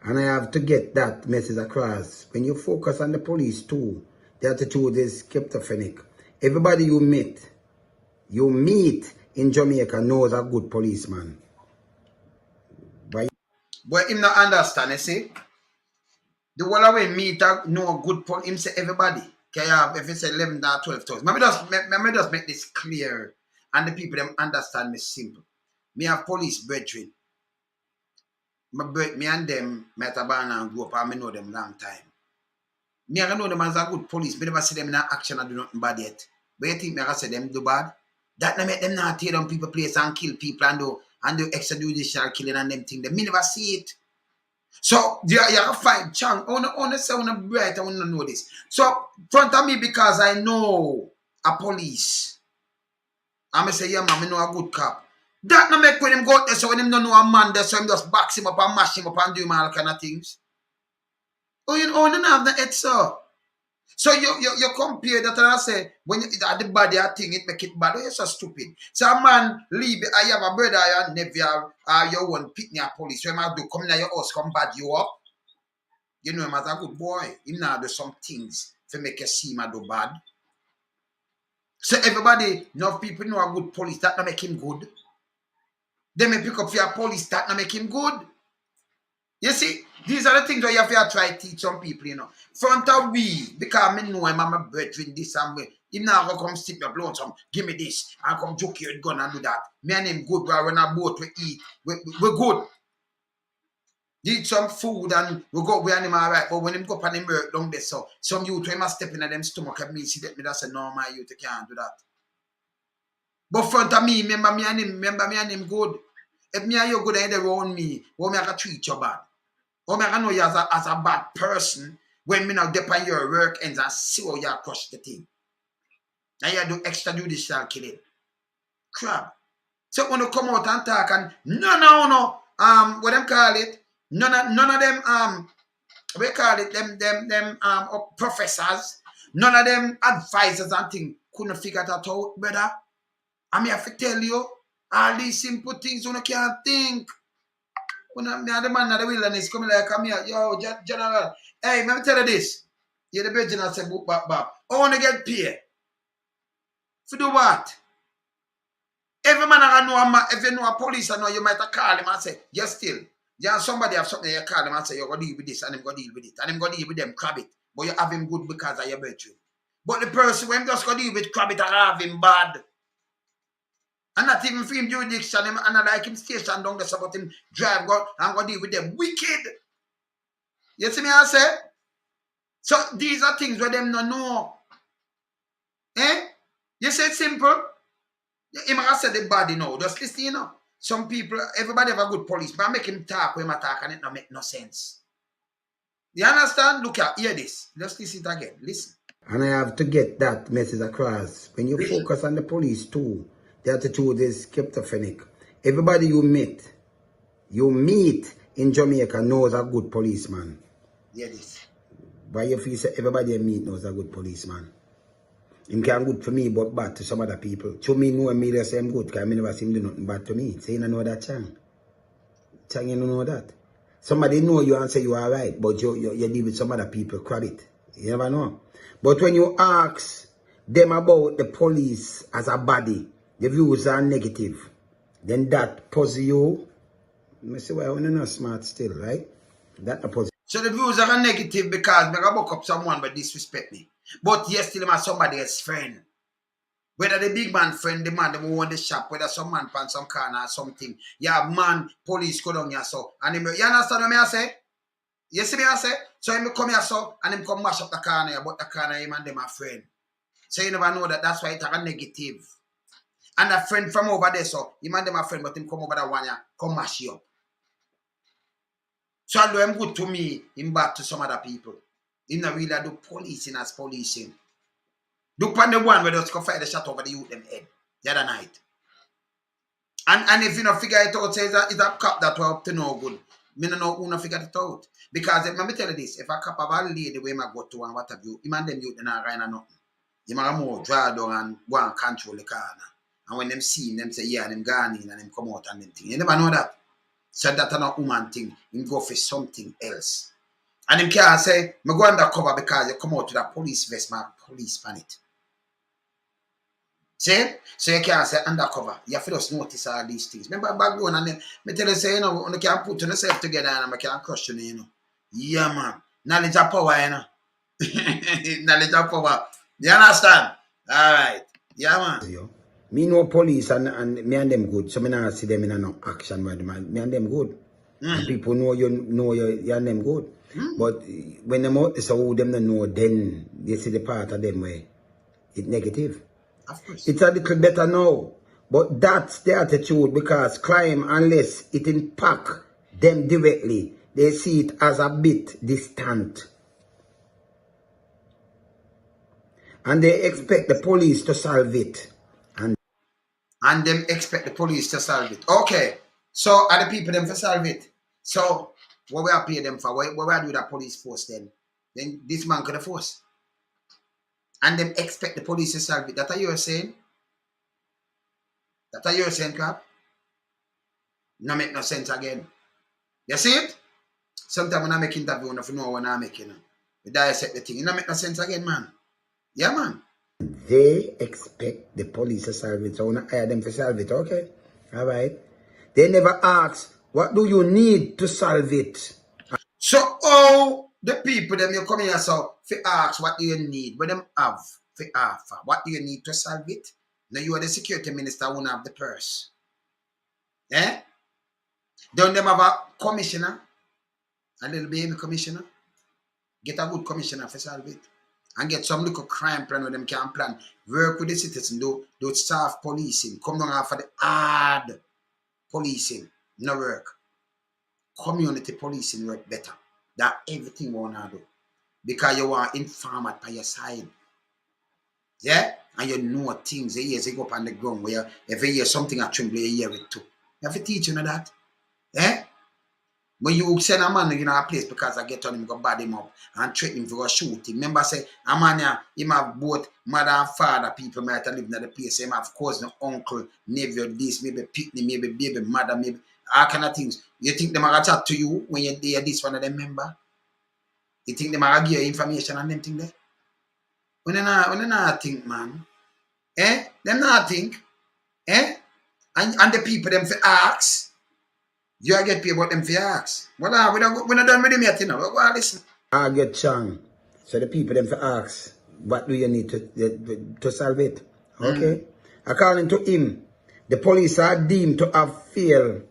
And I have to get that message across. When you focus on the police too, the attitude is schizophrenic. Everybody you meet in Jamaica knows a good policeman. But him not understand, you see? The whole way meet know a good police, him say everybody. Can you have, if it's 11 or 12,000. Let me just make this clear. And the people them understand me simple. Me have police brethren. Me and them met a band and grew up and I know them long time. Me I know them as a good police. Me never see them in action and do nothing bad yet. But you think me I say them do bad? That not make them not tear down people place and kill people and do extrajudicial killing and them things. Me never see it. So you have to find chance. I want to say I want to bright, I want to know this. So front of me because I know a police. I'm going to say, yeah, man, I know a good cop. That not make when him go out there, so when him don't know a man there, so him just box him up and mash him up and do him all kind of things. Oh, you don't have the head, sir. So you compare that and I say, when you at the body a thing, it make it bad. Oh, you're so stupid. So a man leave, I have a brother, your nephew, your one pick me a police. So him have to come in your house, come bad you up. You know him as a good boy. He now do some things to make you see him do bad. So everybody, enough people know a good police, that not make him good. They may pick up for your police, that not make him good. You see, these are the things where you have to try to teach some people, you know. Front of we, because I know I'm a brethren this and way. Him now go come stick your blood some, give me this, and come joke your gun and do that. Me and him good, bro, when a boat we eat, we're good. Eat some food and we go with him all right, but when him go up and him work down there, so some youth when him step in them stomach and me see that me that's a normal youth, you can't do that. But front of me, remember me and him good. If me and you good and they around me, what me I can treat you bad? Or me I can know you as a bad person when me now depend your work ends and see how you crush the thing. And you do extrajudicial killing. Crap. So when you come out and talk and no, what them call it? None of them we call it them professors, none of them advisors and things couldn't figure that out, brother. I mean, I have to tell you, all these simple things you can't think. When I'm the man of the wilderness coming like, come here, yo, general. Hey, let me tell you this. You're the virgin, I say, book back. I want to get paid. To do what? Every man I know, if you know a police, I know you might have call him and say, yes, still. Yeah, somebody have something you call him and say, you're going to deal with this, and I'm going to deal with it, and I'm going to deal with them, crab it. But you have him good because of your virtue. But the person, when just going to deal with crab it, I have him bad. And not even for him jurisdiction, and I like him station down there, so about him drive, God, I'm going to deal with them. Wicked. You see me, I say? So these are things where them don't know. Eh? You say it's simple? Him I said the body now. Just listen, you know. Some people, everybody have a good police, but I make him talk when I talk and it don't make no sense. You understand? Look at, hear this. Just listen it again. Listen. And I have to get that message across. When you focus on the police too, the attitude is schizophrenic. Everybody you meet in Jamaica knows a good policeman. Hear this. Why you feel say everybody you meet knows a good policeman? Him can good for me, but bad to some other people. To me, know me, they say I'm good, because I never see him do nothing bad to me. Say you don't know that, Chang. Chang, you don't know that. Somebody know you and say you are right, but you deal with some other people, crab it. You never know. But when you ask them about the police as a body, the views are negative, then that puzzle you. I say, well, you're not smart still, right? That puzzle. So the views are negative because I buck up someone but disrespect me. But yes, still I'm somebody's friend. Whether the big man friend, the man who own the shop, whether some man pan some corner or something, you have man, police go down here so. And him, you understand what I say? You see me I say? So him come here so, and him come mash up the corner, but the corner him and them are friend. So you never know that that's why it's a negative. And a friend from over there so, him and them are friend, but him come over that one here, come mash you up. So although him good to me, him bad to some other people. Him not really do policing as policing. Look on the one where just go fire the shot over the youth them head the other night. And if you don't figure it out, say it's a cop that we're up to no good. Me no know who no figure it out. Because let me tell you this, if a cop have a lady where I go to and what have you, him and them youth they not right or nothing. You might more draw down and go and control the corner. And when them see him, them say, yeah, and them gone in and them come out and them thing. You never know that. So that's not a woman thing. Him go for something else. And him can't say, me go undercover because you come out with a police vest, my police pan it. See? So you can't say undercover. You have to just notice all these things. Remember background and then me tell you say, you know, you can put yourself together and I can crush you, know. Yeah, man. Knowledge of power, you know. Knowledge of power. You understand? Alright. Yeah, man. Me know police and me and them good, so me not see them in no action with them. Me and them good. And people know you and them good. But when them out so who them don't know, then they see the part of them where it's negative. Of course. It's a little better now. But that's the attitude because crime, unless it impact them directly, they see it as a bit distant. And they expect the police to solve it. And them expect the police to solve it. Okay. So are the people them to solve it? So what we are pay them for? What we are do that police force then? Then this man could force. And them expect the police to solve it. That's what you're saying? That's what you're saying, crap? No make no sense again. You see it? Sometimes when I make interview, if you know what I'm making, we dissect the thing. It don't make no sense again, man. Yeah, man. They expect the police to solve it. So I want to hire them to solve it. Okay. All right. They never ask, what do you need to solve it? So all the people them you come here so for ask what do you need, what them have for offer, what do you need to solve it? Now you are the security minister who have the purse. Eh? Don't them have a commissioner? A little baby commissioner? Get a good commissioner for solve it. and get some little crime plan where them can plan. Work with the citizen, do staff policing. Come down after the hard policing. No work. Community policing work better. That everything we want to do. Because you want informer by your side. Yeah? And you know things. You hear go up on the ground where if you hear something at tremble, you hear it too. You have to teach you that. Yeah? When you send a man in a place because I get on him, go bad him up and threaten him for a shoot him. Remember, say, a man here, him have both mother and father, people might have lived in the place. Him have cousin, uncle, nephew, this, maybe pitney, maybe baby, mother, maybe all kind of things. You think them are going to chat to you when you hear this one of them member? You think them are going to give you information on them thing there? When they not think, man. Eh? Them not think. Eh? And the people them for ask. You get paid about them for ask. Well, we're not done with them yet, you know. Well, listen. I get chang. So the people them for ask, what do you need to solve it? Okay. According to him, the police are deemed to have failed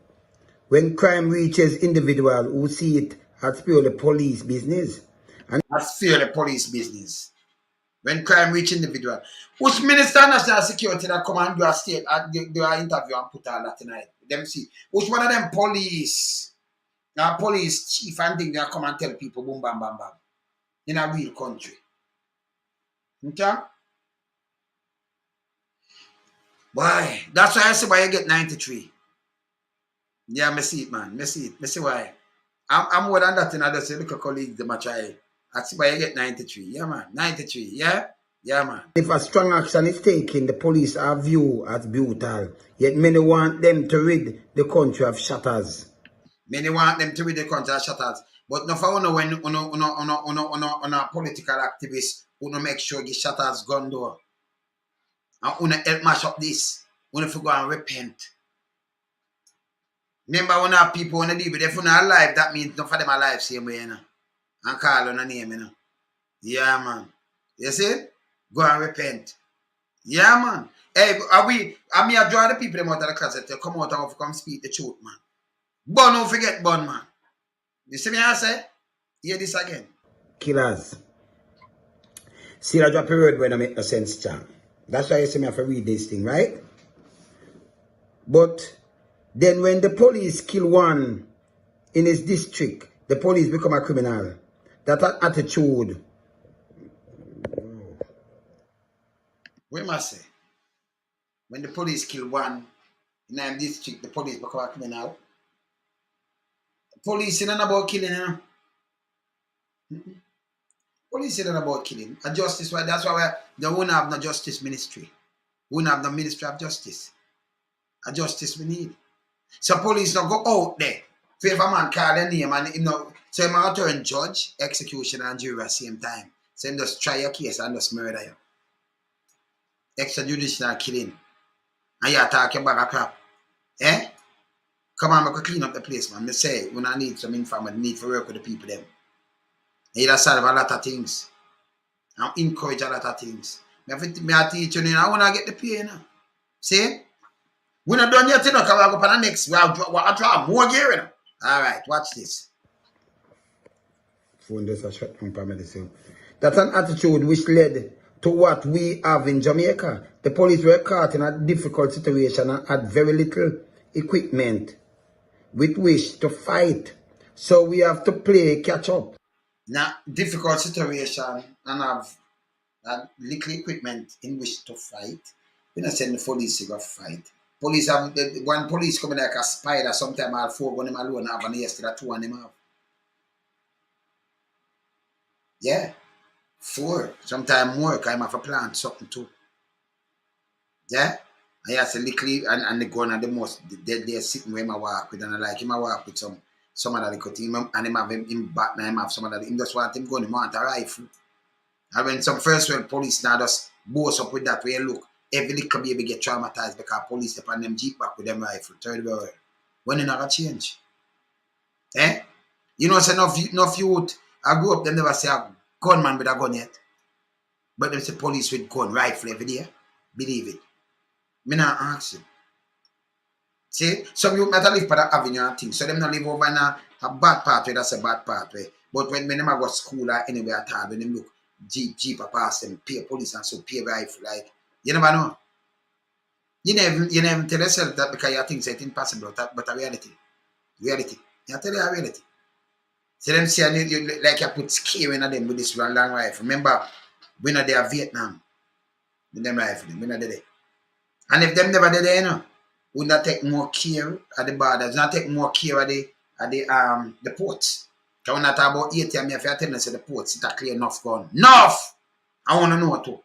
when crime reaches individual who see it as purely police business. And That's purely police business. When crime reach individual. Which Minister of National Security that come and do a state, do an interview and put all that tonight? Them see. Which one of them police chief and thing they come and tell people boom bam bam bam in a real country. Okay? Why? That's why I say why you get 93. Yeah, me see it, man. Me see it. Me see why. I'm more than that, and I just say look at colleagues them a try. That's why you get 93. Yeah, man. 93. Yeah? Yeah, man. if a strong action is taken, the police are viewed as brutal. Yet many want them to rid the country of shatters. Many want them to rid the country of shatters. But no for when a political activist who make sure the shatters gun door. And who help mash up this. Who if you go and repent. Remember when our people want to live, if you're not alive, that means not for them alive same way, you know. And call on a name, you know. Yeah, man. You see? Go and repent. Yeah, man. Hey, I draw the people them out of the closet to come out and come speak the truth, man. Bun, don't forget bun, man. You see me I say? Hear this again. Killers. See, I drop a word when I make no sense, Chan. That's why you see me have to read this thing, right? But then when the police kill one in his district, the police become a criminal. That attitude. What must say? When the police kill one in a district, the police become a criminal. Police isn't about killing, you know. Police isn't about killing. A justice, that's why they won't have no justice ministry. We won't have no ministry of justice. A justice we need. So police don't go out there. If a man call a name and you know, so he might turn judge, executioner, and jury at the same time. So he just try your case and just murder you. Extrajudicial killing. And you talk about a crap. Eh? Come on, we can clean up the place, man. I say, when I need some information, need to work with the people them. You just solve a lot of things. And encourage a lot of things. I teach you, I want to get the pay, you know. See? We're not done yet, you know, because we'll go for the next. We'll draw more gear, you know. All right, watch this. Phone does a shut from medicine. That's an attitude which led to what we have in Jamaica. The police were caught in a difficult situation and had very little equipment with which to fight. So we have to play catch up. Now, difficult situation and have little equipment in which to fight. We don't send the police to go fight. Police have one police coming like a spider. Sometimes I'll 4 on them alone have and yesterday 2 on them have. Yeah. 4. Sometimes more because I have to plant something too. Yeah? And yes, a little and the gun are the most they're sitting where I walk with and I like him I walk with some of that little thing and him have him back now him have some of that him just want him gun, him want a rifle. And when some first world police now just boast up with that way look. Every little baby get traumatized because police upon them jeep back with them rifle. Third world. When it never change. Eh? You know, say enough youth, I grew up, them never say a gunman with a gun yet. But them say police with gun, rifle every day. Believe it. Me not ask you. See? Some youth might live by the avenue and things. So them not live over in a bad pathway, that's a bad pathway. But when them go to school or anywhere at all, when them look, jeep pass them, pay police and so pay rifle. Like, you never know. You never tell yourself that because you think it's impossible, but a reality. Reality. You tell you a reality. So them say you like you put scare in them with this long rifle. Remember, we not there Vietnam with them rifle, we not there. And if them never there, you know, we not take more care at the borders, not take more care at the ports. Because when I talk about 80, I mean, if you tell me the ports, it's a clear enough gun. Enough! I want to know too.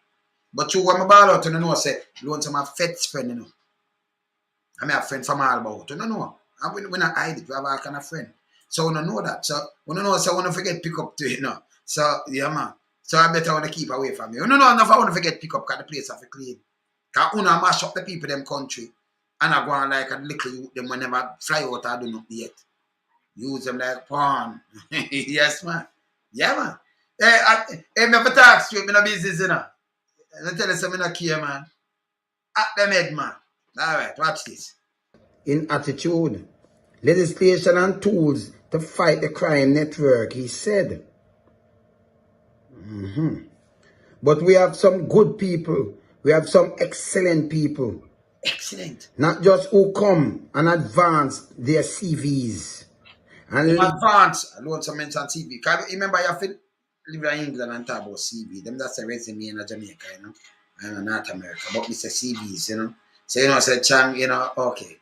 But you want me ball out, you know, say, you want some of Fed's friend, you know. I mean, a friend from all about, you know. And we not hide it, we have a kind of friend. So we don't know that. So we don't know, so we don't forget pick up to it, you know. So, yeah, man. So I better want to keep away from you. You don't know enough I want to forget pick up because the place have to clean. Because we don't mash up the people in them country. And I go on like a little youth, them will never fly out or do nothing yet. Use them like pawn. Yes, man. Yeah, man. Hey, me have to talk straight, me no business, you know. I tell you something, I care, man. At them head, man. All right, watch this. In attitude, legislation and tools to fight the crime network, he said. But we have some good people. We have some excellent people. Excellent. Not just who come and advance their CVs. And In advance, I want to mention CV. Because remember, you have to live in England and talk about CV. Them that's a resume in Jamaica, you know, and in North America. But Mr. CVs, you know. So, you know, say, Chang, you know, okay.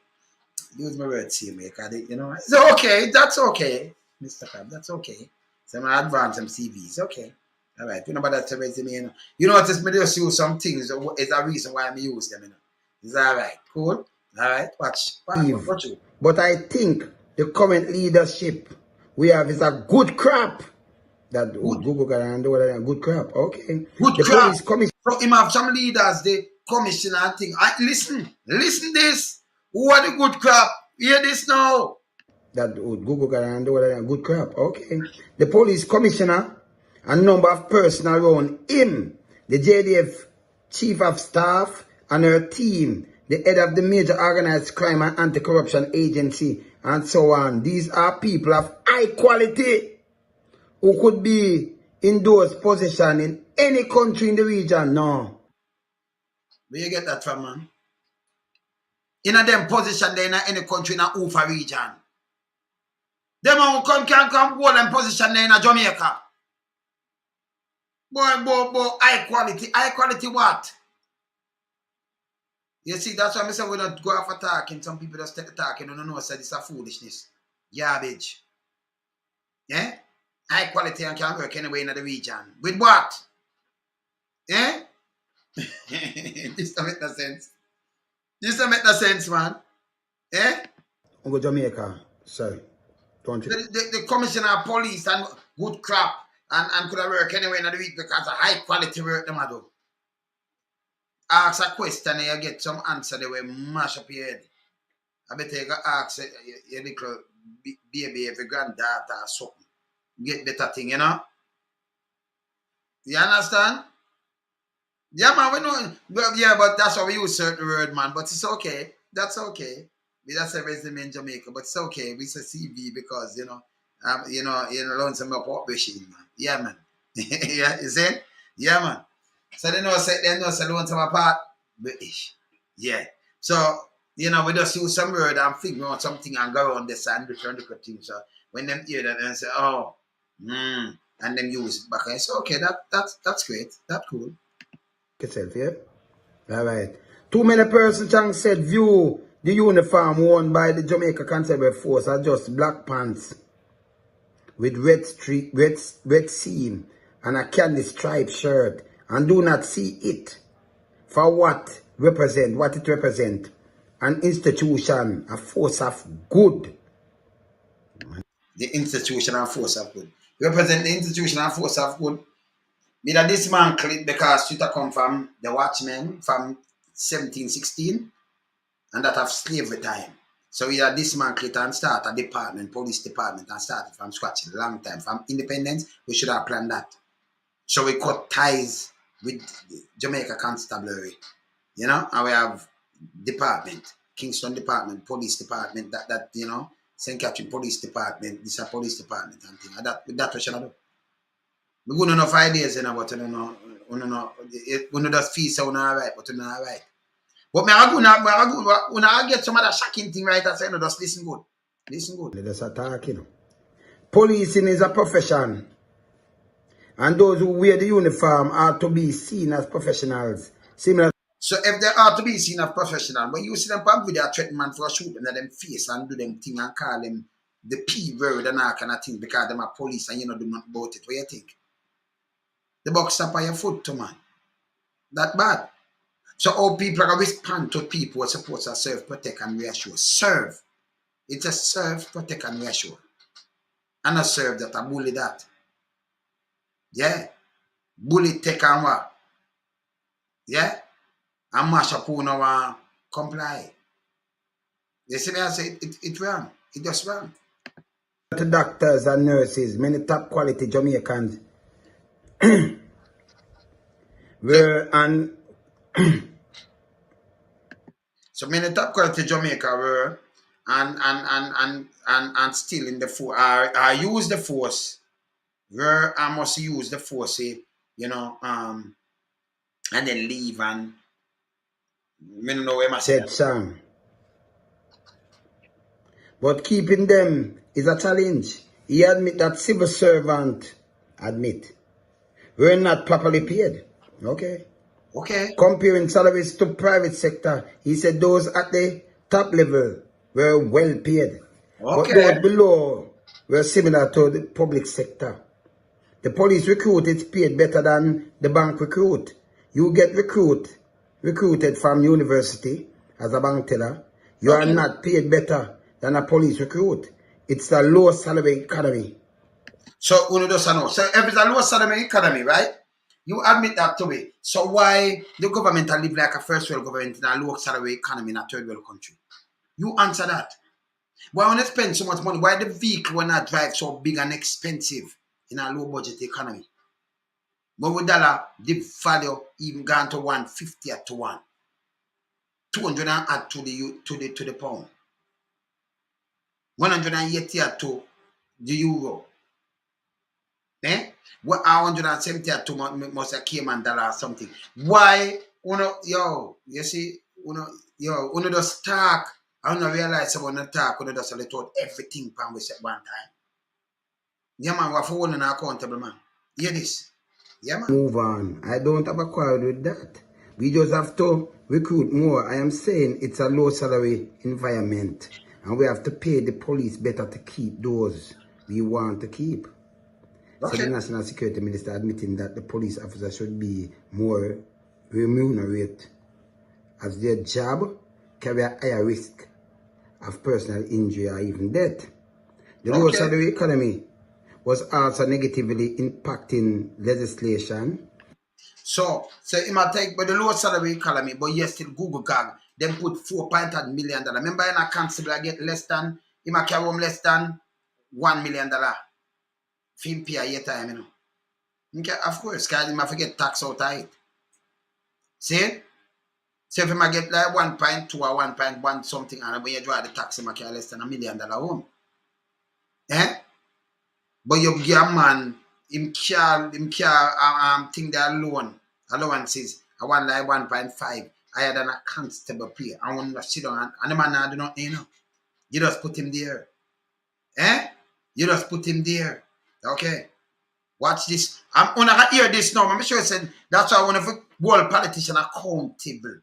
Use my word, CV, you know. So, okay, that's okay, Mr. Crab, that's okay. So, I'm advance some CVs, okay. All right, you know, but that's a resume, you know. You notice me just use some things. It's a reason why I use them, you know. Is that all right? Cool? All right, watch you. But I think the current leadership we have is a good crap. That Google can handle good crap. Okay. Good The crap. police commission. So him have some leaders, the commission and thing. Listen this. Who are the good crap? Hear this now. That Google can handle good crap. Okay. The police commissioner and number of personnel around him, the JDF chief of staff and her team, the head of the major organized crime and anti-corruption agency, and so on. These are people of high quality who could be in those positions in any country in the region. No. Where you get that from, man? In a them position there in any country in a Ufa region. Them who can come hold them position there in a Jamaica. Boy, high quality. High quality what? You see, that's why I say we don't go off for talking. Some people just take the talking and don't know say this is a foolishness. Garbage. Yeah? High quality and can work anywhere in the region. With what? Eh? This don't make no sense. This don't make no sense, man. Eh? Go Jamaica. Sorry. The commissioner of police and good crap and could have work anywhere in the week because of high quality work them do. Ask a question and you get some answer they will mash up your head. I bet you go ask your little baby if your granddaughter or something. Get better thing, you know? You understand? Yeah, man, we know. Well, yeah, but that's how we use certain word, man. But it's okay. That's okay. We just say resume in Jamaica, but it's okay. We say CV because you know, lonesome up machine, man. Yeah, man. Yeah, you see? Yeah, man. So they know say lonesome apart British. Yeah. So you know, we just use some word and figure out something and go on this and return the thing. So when them hear that and say, oh, and then use it back, I say, okay, that's great. That's cool. Yourself, yeah? All right. Too many persons, Chang said, view the uniform worn by the Jamaica Constabulary Force as just black pants with red seam and a candy striped shirt and do not see it for what it represent. An institution, a force of good. The institution and force of good. Represent the institution and force of good. Me that this man clip because it come from the Watchmen from 1716 and that of slavery time. So we had this man clip and start a department, police department, and started from scratch a long time. From independence, we should have planned that. So we cut ties with Jamaica Constabulary, you know, and we have department, Kingston Department, Police Department, that you know, St. Catherine Police Department, this is a police department and thing. And that we should have done. We go no 5 days, you know, but you know, just feel so alright, but you know, alright. But I get some other shocking thing right I say, no, just listen good. Listen good. Let us attack, you know. Policing is a profession. And those who wear the uniform are to be seen as professionals. Similar. So if they are to be seen as professional, but you see them on video threaten man for a shoot them in them face and do them thing and call them the P word and all kind of thing because them are police and you know do nothing about it. What you think? The box up on your foot to man. That bad. So all people are respond to people who are supposed to serve, protect, and reassure. Serve. It's a serve, protect, and reassure. And a serve that, a bully that. Yeah. Bully take and what? Yeah. And mash up who no comply. You see me, I say it wrong. It just wrong. To doctors and nurses, many top quality Jamaicans were and So many top quality Jamaica were and still in the force are use the force. Were I must use the force, you know, and then leave and me no know where I say said that. song. But keeping them is a challenge. He admit that civil servants were not properly paid. Okay. Okay. Comparing salaries to private sector, he said those at the top level were well paid. But Okay. those below were similar to the public sector. The police recruit is paid better than the bank recruit. You get recruited from university as a bank teller. You are not paid better than a police recruit. It's a low salary economy. So uno doesn't know. So if it's a low salary economy, right? You admit that to me. So why the government live like a first world government in a low salary economy in a third world country? You answer that. Why when they spend so much money? Why the vehicle when I drive so big and expensive in a low budget economy? But with dollar, the value even gone to 150 to 1. 200 and add to the pound. 180 to the euro. Eh? What 170 to must a Cayman dollar or something. Why you see, uno just talk. I don't realize about the talk, uno just let out everything pan we set one time. Yeah man, we're for one accountable man. Hear this. Yeah man. Move on. I don't have a quarrel with that. We just have to recruit more. I am saying it's a low salary environment. And we have to pay the police better to keep those we want to keep. Okay. So the National Security Minister admitting that the police officers should be more remunerated as their job carry a higher risk of personal injury or even death. The low salary economy was also negatively impacting legislation. So it might take but the low salary economy, but yes, still Google Gang, then put $4.8 million. Remember in a constable I get less than, he might carry home less than $1 million. Film pay a year time, you know. Okay, of course, because he might forget tax out of it. See? So if he might get like 1.2 or 1.1 something, and when you draw the tax, he might carry less than $1 million home. Eh? But you give a man, him care think the allowances, I want like 1.5 higher than a constable pay. I want to sit down and the man do not, you know. You just put him there. Eh? You just put him there. Okay. Watch this. I'm gonna hear this now. I'm sure I said that's why I want to hold politician accountable.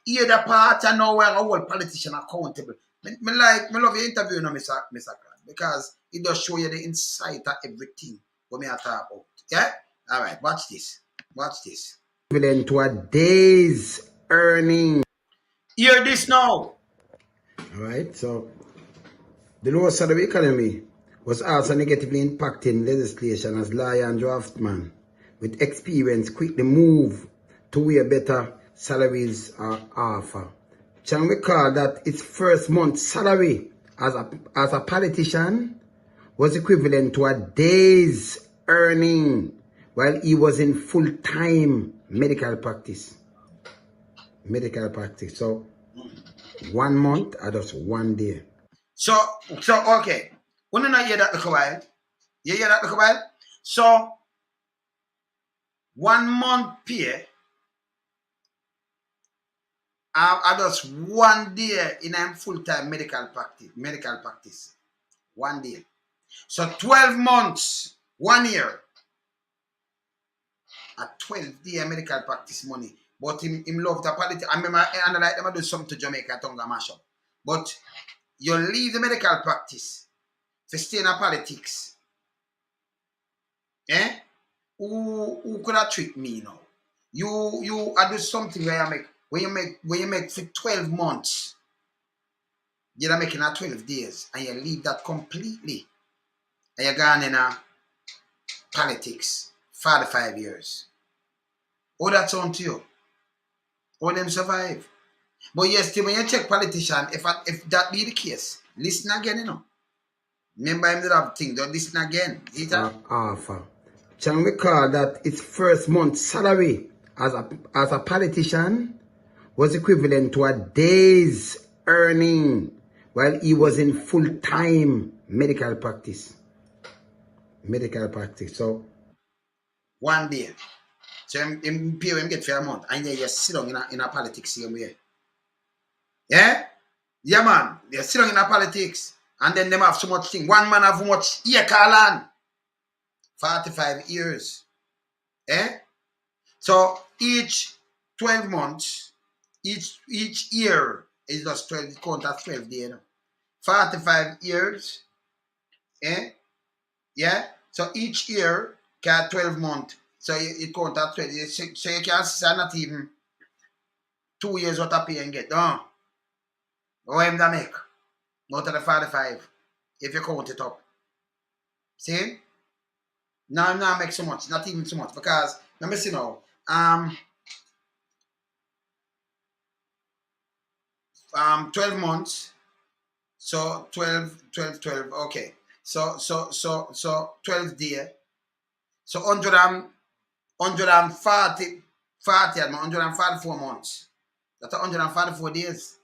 Hear the part and know where I hold politician accountable. Me love your interview, you know, Mr. Clark, because it does show you the insight of everything what me I talk about. Yeah? Alright, watch this. Watch this. Equivalent to a day's earning. Hear this now. Alright, so the low salary economy was also negatively impacting legislation as lawyer and draftsman with experience quickly move to where better salaries are offered. Can recall that its first month's salary as a politician was equivalent to a day's earning while he was in full-time medical practice. So 1 month or just 1 day. So okay. When you hear that look while? You hear that look while? So 1 month pay, I just 1 day in a full-time medical practice. 1 day. So 12 months, 1 year, a 12-day medical practice money. But him love the politics. I remember I like them do something to Jamaica, tongue mash up. But you leave the medical practice to stay in politics. Eh? Who could have tricked me now? You I do something where you make for 12 months. You're making at 12 days and you leave that completely. And you're gone in politics 45 years. Oh, that's on to you. Oh, them survive. But yes, when you check politician, if that be the case, listen again, you know. Remember him that thing, don't listen again. Offer. Can we call that its first month's salary as a politician was equivalent to a day's earning while he was in full-time medical practice. So 1 day. So him pay him get fair amount. And then you sit down in a politics same way. Yeah? Yeah, man. They sit down in a politics. And then them have so much thing. One man have much acre land. 45 years. Eh? So each 12 months, each year is just 12, count as 12 days. 45 years. Eh? Yeah? So each year can 12 months. So it count as 12. So you can say not even 2 years what I pay and get done. What am I make? Out of the 45. If you count it up. See? Now make so much, not even so much. Because let me see now. 12 months. So 12. Okay. So 12 days. So 144 months. That's 144 days.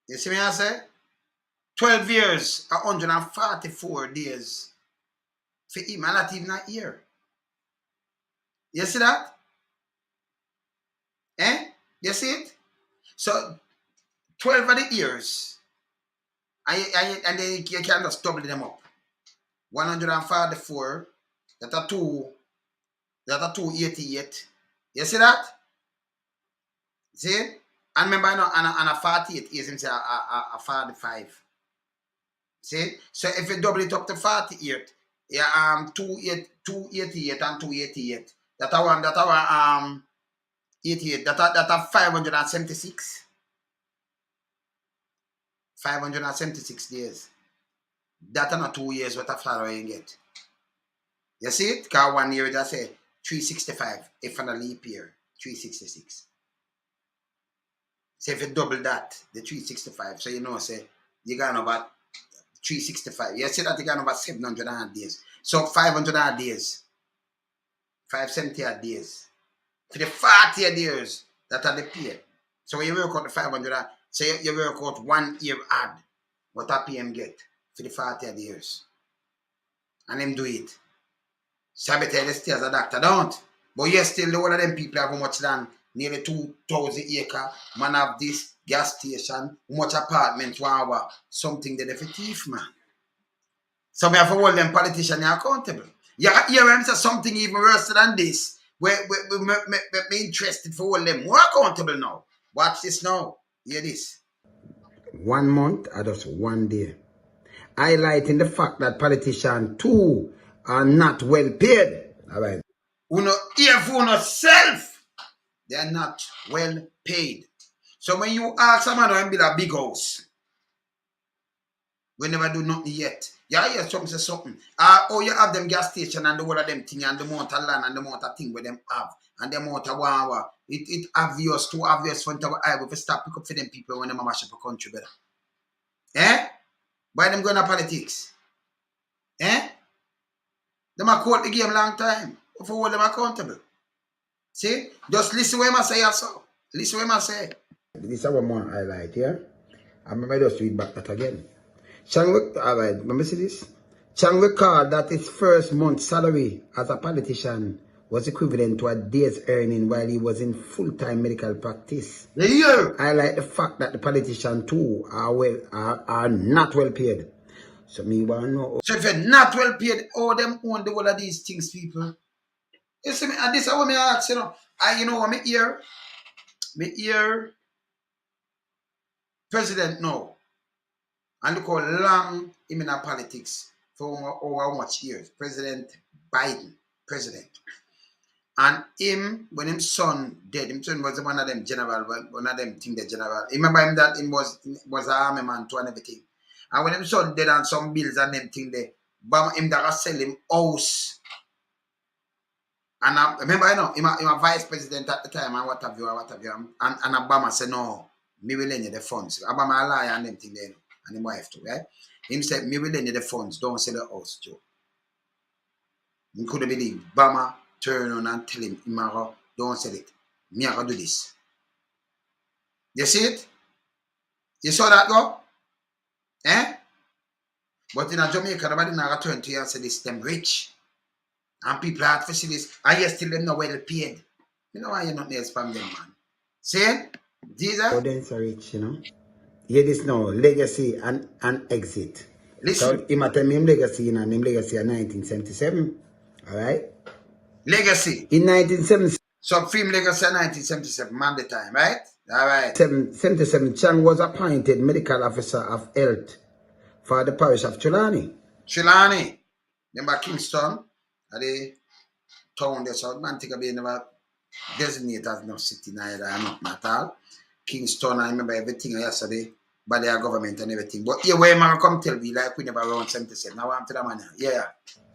You see me I say? 12 years, 144 days. For him, and not even a year. You see that? Eh? You see it? So 12 of the years. And then you can just double them up. 144. That's a 288. You see that? See? And remember, and a 48 is into a 45. See? So if you double it up to 48, yeah, 288 and 288. That's our 88. That's 576. 576 days. That's not 2 years what a flower you get. You see it? Because 1 year just say 365. If on a leap year, 366. So if you double that, the 365, so you know, say you got about 365. You see that you got about 700 days. So 500 days. 570 days. For the 40 years that are the pay. So when you work out the 500, so you work out 1 year add what a PM get for the 40 years. And them do it. So I better stay as a doctor, don't. But yes, still the whole of them people have how much land, nearly 2,000 acres. Man have this gas station, much apartments, wow, something that they for thief, man. So we have to hold them politicians accountable. Yeah, here I'm saying something even worse than this. We're interested for all them more accountable now. Watch this now. Hear this. 1 month or just 1 day. Highlighting the fact that politicians too are not well paid. All right. Here for yourself, they are not well paid. So when you ask someone to build a big house, we never do nothing yet. Yeah, hear something say something. Oh, you have them gas station and the whole of them thing and the amount of land and the amount of thing where them have and the amount of wow. It obvious, too obvious for them to we start pick up for them people when they mash up a country better. Eh? Why them going to politics? Eh? Them a court the game long time. For hold them accountable. See? Just listen what I say also. Listen what I say. This is one more highlight here. I remember just read back that again. All right, let me see this. Chang recalled that his first month's salary as a politician was equivalent to a day's earning while he was in full-time medical practice. The year. I like the fact that the politicians too are not well paid. So me want to know. So if you're not well paid, all them own the whole of these things, people. You see me, and this is what me ask, you know. You know what me hear president now. And look how long him in politics for over how much years. President Biden, president. And him, when his son dead, his son was one of them general, one of them thing the general. Remember him that him was an army man too and everything. And when his son dead and some bills and them thing there, but him that sell him house. And I remember, you know, him a vice president at the time and what have you. And Obama said, no, me will lend you the funds. Obama a liar and them thing there. And his wife too, right? Him said, me will lend you the funds, don't sell the house, Joe. He couldn't believe. Obama turn on and tell him, don't sell it. Me I go do this. You see it? You saw that go? Eh? But in a Jamaica, nobody now turn to you and say this, them rich. And people have facilities. And you still them not well paid. You know why you're not else from them, man? See? These are... Oh, then so rich, you know. Hear this now, legacy and exit. Listen. So, him tell me him legacy in legacy in 1977. Alright? Legacy. In 1977, So film legacy in 1977, man the time, right? Alright. 77, Chang was appointed medical officer of health for the parish of Chulani. Chilani. Remember Kingston? At the town there, so man think about never designate as no city neither, not at all. Kingston, I remember everything yesterday by their government and everything. But yeah, where man come tell me like we never around 77. Now I'm to the man. Yeah.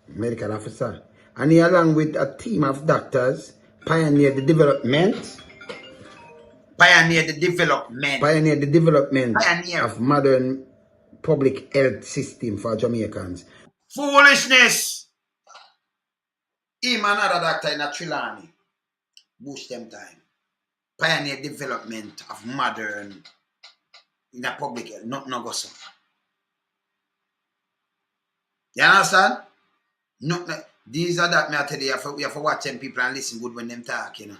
Medical officer. And he, along with a team of doctors, pioneered the development of modern public health system for Jamaicans. Foolishness. Him and another doctor in a Trelawny. Bush them time. Pioneer development of modern in a public health. Not go so. You understand? No, these are that me I tell you, you have to watch them people and listen good when them talk, you know.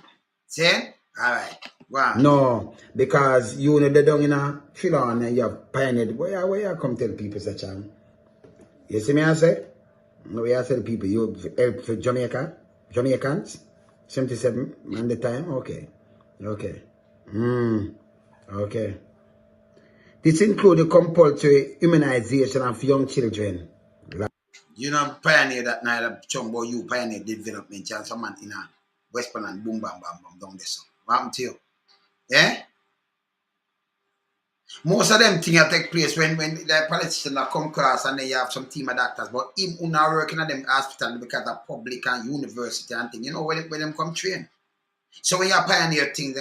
See? Alright. Go on. No, because you know they don't in a Trelawny and you have pioneered. Where you come tell people such a... You see me I say? No, we tell people you help for Jamaicans? 77 man the time? Okay. Okay. This includes the compulsory immunization of young children. You know, pioneer that night of Chumbo, you pioneer development, and some man in a Westmoreland, boom, bam, bam, bam, down there. So, what happened to you? Eh? Most of them things take place when the politicians come across and they have some team of doctors, but him who now working at them hospital because of public and university and thing, you know, where them come train. So when you pioneer things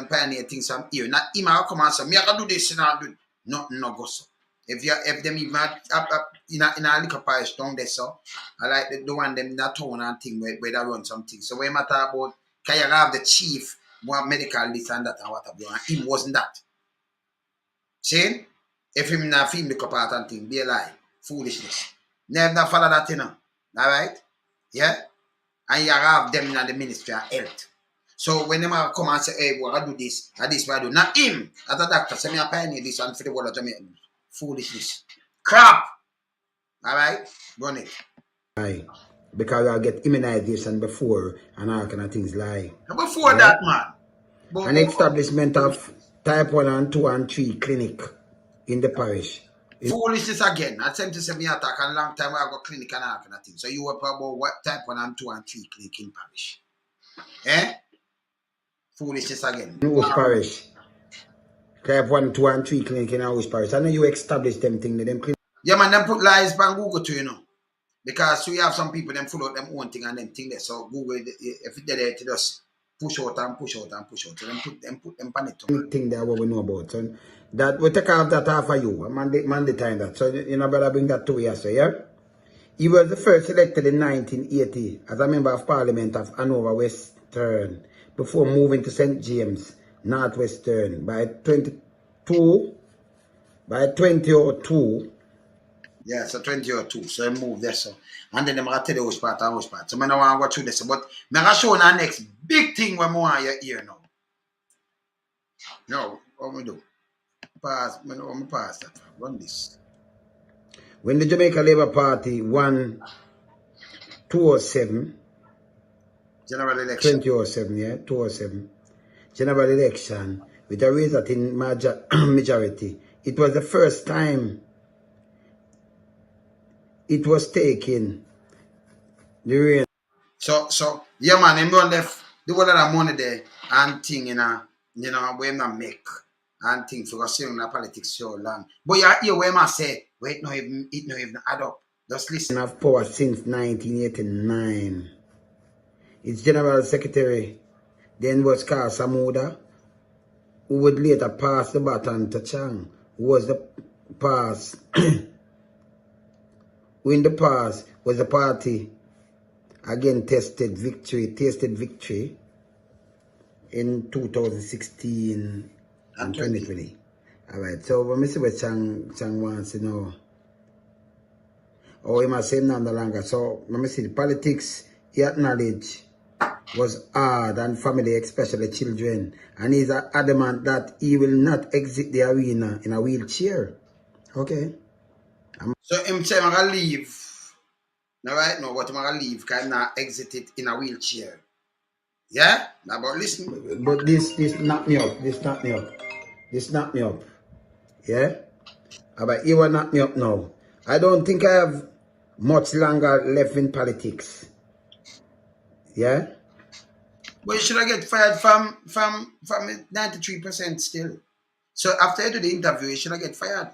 from here, not him will come and say, me I can do this and I do it. No go so. If them even in a little parish down there, so I like the one them in that town and thing where they run something. So when matter about can you have the chief one medical this and that and what have you, and him wasn't that. See? If him not film the apart and thing, be a lie. Foolishness. Never follow that, you know. Alright? Yeah? And you have them in the ministry of health. So when they come and say, hey, well, I do this, and this, what I do. Not him, as a doctor, say me a pioneer this one for the world of Jamaica. Foolishness. Crap! Alright? Run it. Lie. Because I'll get immunization before and all kind of things lie. Before that, man. But, An establishment of type 1 and 2 and 3 clinic in the parish. Foolishness again. At 77 years attack and long time I go clinic and all kind of things. So you were about what type 1 and 2 and 3 clinic in parish. Eh? Foolishness again. In which parish? Type 1, 2 and 3 clinic in which parish? I know you established them thing them clinic. Yeah man, them put lies on Google too, you know. Because we have some people them follow them own thing and them thing there. So Google, if they're there to just push out. So them put them on it too. Thing there what we know about. So that we take off that half of you. Monday time that. So you know better bring that to you, so yeah. He was the first elected in 1980 as a member of Parliament of Hanover Western before moving to St. James, Northwestern. By 2002, Yeah, so 20 or 2. So I move there. So. And then I'm going to tell you which part and which part. So I don't want to go through this. But I'm going to show you the next big thing when I want you hear now. No, what we do? Pass. I'm going to pass that. Run this. When the Jamaica Labour Party won 2007, General election. 2007, yeah, 2007, general election with a resulting majority, it was the first time it was taken the reign. So, yeah, man, I'm going left the whole of the money there and thing, you know, where I'm make and thing for seeing the politics so long. But yeah, here where I say, wait, no, it no even add up. Just listen. Of power since 1989. Its general secretary then was Carl Samuda, who would later pass the baton to Chang, who was the pass, who in the past was the party again tasted victory in 2016 and 2020. Alright, so when I see what Chang wants to know, or he must say no longer. So let me see the politics he acknowledged was hard on family, especially children, and he's adamant that he will not exit the arena in a wheelchair. Okay. So him say I'm gonna leave. Now right now, what I'm gonna leave can not exit it in a wheelchair. Yeah? Now but listen. But this knocked me up. This knocked me up. Yeah? But he will knock me up now. I don't think I have much longer left in politics. Yeah? But you should have get fired from 93% still. So after you do the interview, you should have get fired.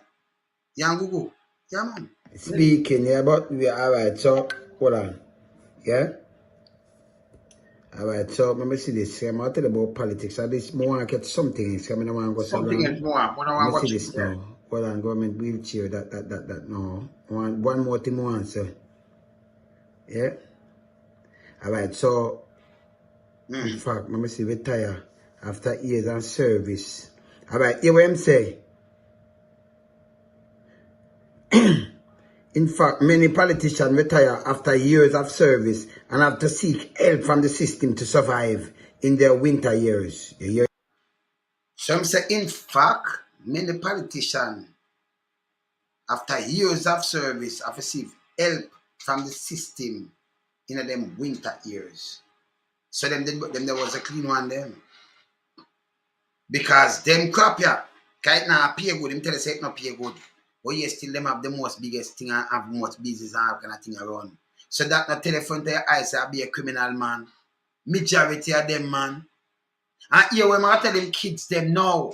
Yeah, Google. Yeah, man. Speaking, yeah, but we alright, so hold on. Yeah? Alright, so let me see this. I'm going to tell you about politics. At least I want to get something. So I want to go something else more. But I want to watch see this now. Hold on, government wheelchair, that, no. One more thing I want to say. Yeah? Alright, so in fact, let me see, retire after years of service. Alright, hear what I'm saying. In fact, many politicians retire after years of service and have to seek help from the system to survive in their winter years. Some say, in fact, many politicians, after years of service, have received help from the system in them winter years. So them there was a clean one them. Because them crap yeah, kite now pay good, them tell us it not pay good. But yes, still them have the most biggest thing and have most business and have kind of thing around. So that not telephone to your eyes I be a criminal man. Majority of them man. And here when I tell them kids them now.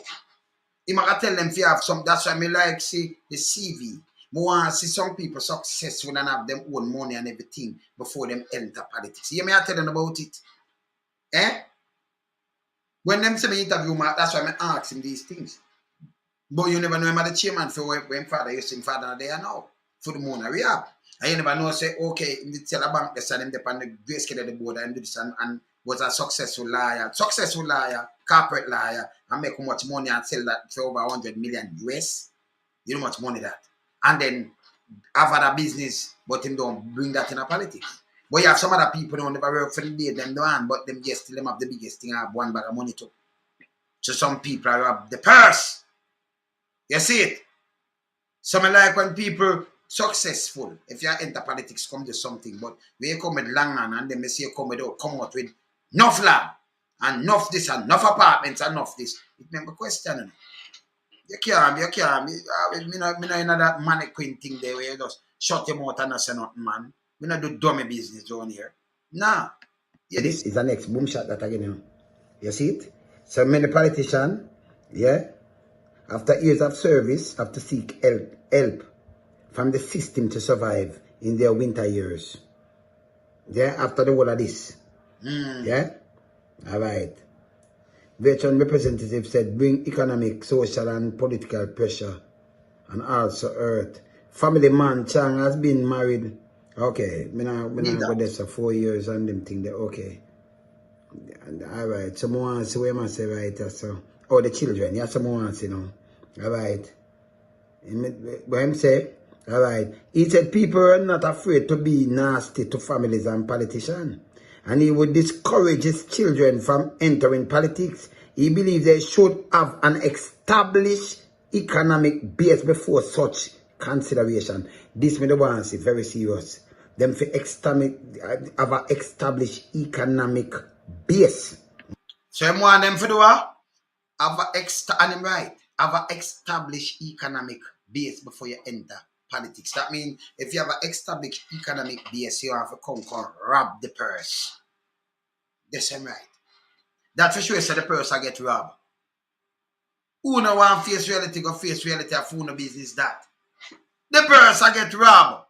I tell them if you have some, that's why I like see the CV. I want to see some people successful and have them own money and everything before them enter politics. You hear me I tell them about it? Eh? When them say me interview, that's why I ask him these things. But you never know him as the chairman for when father used to father there now. For the money we have. And you never know say, okay, in the tell a bank they send him on the grace scale of the board and do this and was a successful liar, corporate liar, and make how much money and sell that for over 100 million US. You know how much money that. And then have other business, but him don't bring that in a politics. But you have some other people who never work for the day, them don't, but them just still them have the biggest thing, have one bag of money too. So some people have the purse. You see it? Some like when people successful, if you enter politics, come to something, but when you come with long and then they say you come out with enough land, and enough this, and enough apartments, and enough this. It make me question. You can't, me not in that mannequin thing there where you just shut your mouth and not say nothing, man. We not do dummy business down here. Nah. This is the next boom shot that again. You see it? So many politicians, yeah, after years of service, have to seek help from the system to survive in their winter years. Yeah, after the whole of this. Yeah? Alright. Veteran representative said bring economic, social and political pressure and also hurt. Family man Chang has been married. Okay, me not go there for 4 years and them thing there. Okay. Alright, someone say what I say right so. Oh, the children, yeah, someone wants you know. Alright. But him say All right. He said people are not afraid to be nasty to families and politicians. And he would discourage his children from entering politics. He believes they should have an established economic base before such consideration. This me the one see very serious. Them for have an established economic base. So you want them for do what? Have an established economic base before you enter politics. That means if you have an established economic base, you have to come rob the purse. That's right. That for sure so the purse I get robbed. Who no want face reality go face reality of who no business that. The purse I get robbed.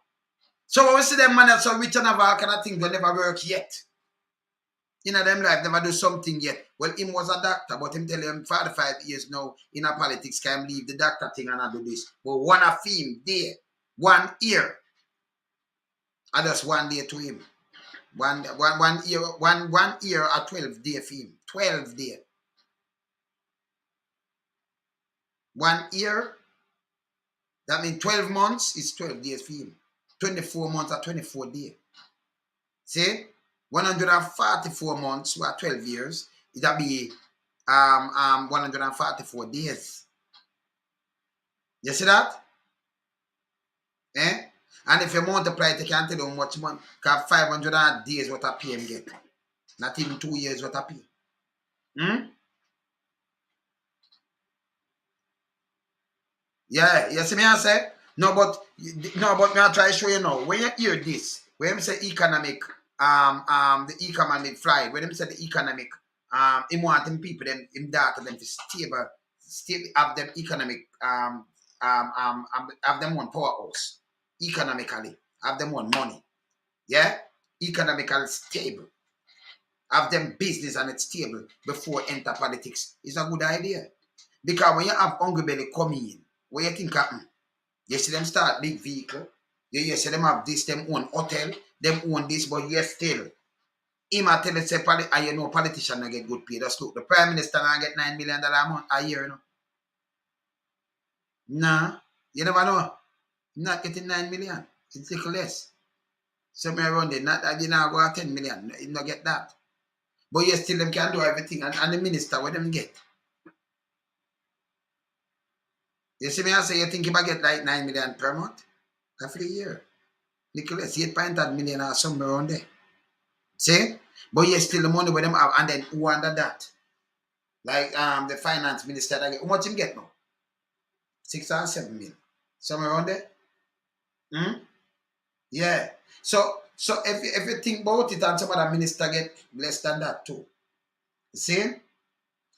So when we see them man that's so rich and have all kind of things will never work yet. In them life, never do something yet. Well, him was a doctor, but him tell him 45 years now in a politics can leave the doctor thing and I do this. But one of him there, 1 year. I just 1 day to him. One year or 12 day for him. 12 day. 1 year. That means 12 months is 12 days for him. 24 months or 24 days. See? 144 months or 12 years. It'll be 144 days. You see that? Eh? And if you multiply it, you can't tell how much money. Because 500 days what a PM get. Not even 2 years what a pay. Yeah, you see me I say? No, but me I try to show you now. When you hear this, when you say economic, the economic fly, when you say the economic, him want them people, them him data them to stable, have them economic, have them one powerhouse, economically, have them one money, yeah, economically stable, have them business and it's stable before enter politics. It's a good idea because when you have hungry belly coming in, what you think happen? You see them start big vehicle. You see them have this, them own hotel, them own this, but yet still. Him a tell us say you know politician not get good pay. Just look, the Prime Minister not get $9 million a month a year, you know. Nah, you never know. Not getting 9 million. It's little less. Somewhere around there, not that you now go at 10 million. You not get that. But you still them can do everything and the minister what them get. You see me I say you think if I get like 9 million per month? Every year. Little less, 8.8 million or somewhere around there. See? But yes, still the money with them have, and then who under that? Like the finance minister, how much him get now? 6 or 7 million. Somewhere around there? Yeah. So if you think about it and some other minister get less than that too. See?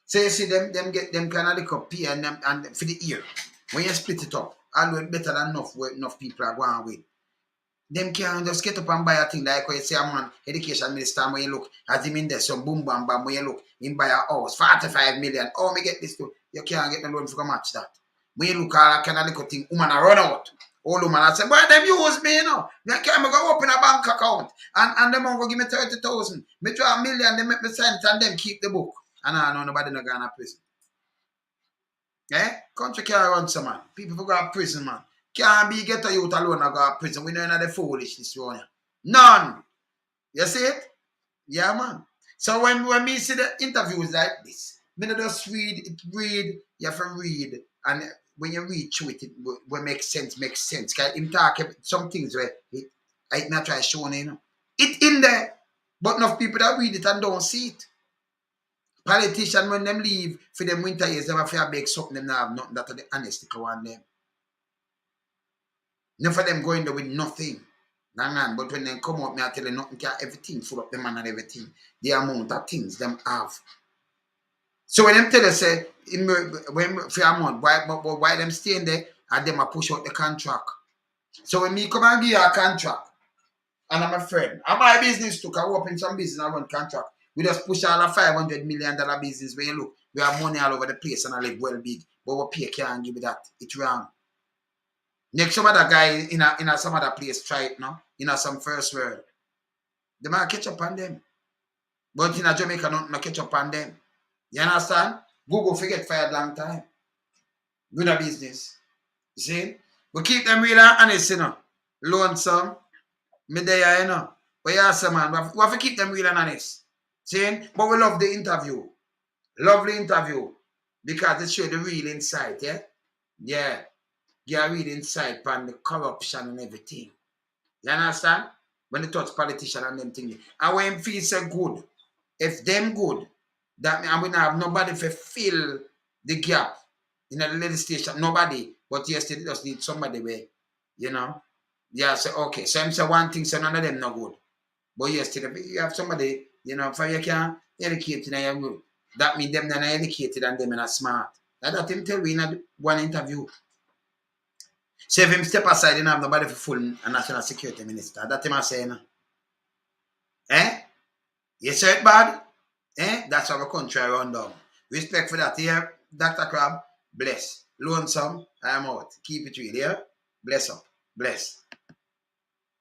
So you see them get them kind of like pay and them and for the year. When you split it up, always better than enough people are going with. Them can just get up and buy a thing like when you say I'm an education minister when you look as him in there some boom bam bam when you look him buy a house 45 million. Oh me get this too. You can't get no loan for match that. When you look at kind of little thing, woman a run out. All woman I say, boy, them use me, you know. Me can't go open a bank account and them go give me 30,000. Me draw $1 million, they make me sign it and them keep the book. And I know nobody no go to prison. Eh? Country can't run some man. People go to prison, man. Can't be get a youth alone and go to prison. We know none of the foolishness one. None. You see it? Yeah, man. So when we see the interviews like this, me not just read, you have to read. And when you read through it, it will make sense. Because him talk some things where I not try showing you know. It in there. But enough people that read it and don't see it. Politicians, when them leave for them winter years, them have to beg something, them have nothing that are the honesty on them. None of them going there with nothing. But when they come up, me I tell you nothing, everything full up them and everything. The amount of things them have. So when them tell us, say, when for a month, why them staying there, and them a push out the contract. So when me come and give you a contract, and I'm a friend, and my business too, I open some business and run contract. We just push all a $500 million business where you look, we have money all over the place and I live well big, but we pay can't give you that. It's wrong. Next some other guy in some other place try it now, in some first world. They might catch up on them. But in Jamaica, not catch up on them. You understand? Google forget fired long time. Good business. You see? We keep them real and honest, you know. Lonesome. Me there, you know. But yeah, sir, man, we have to keep them real and honest. See? But we love the interview. Lovely interview. Because it showed the real insight, yeah? Yeah. Yeah, real insight on the corruption and everything. You understand? When they touch politician and them things. And when him feel so good, if them good, that mean we not have nobody to fill the gap in the legislation. Nobody. But yesterday just need somebody where, you know. Yeah, so okay. So I'm say one thing, so none of them no good. But yesterday you have somebody, you know, for you can educate in your good. That means them not educated and them not smart. That him tell we in one interview. So if him step aside, you know, have nobody for full a national security minister. That him a saying. Eh? You say it bad? Eh? That's our country run down. Respect for that here, Dr. Crab. Bless. Lonesome. I am out. Keep it real, yeah? Bless up. Bless.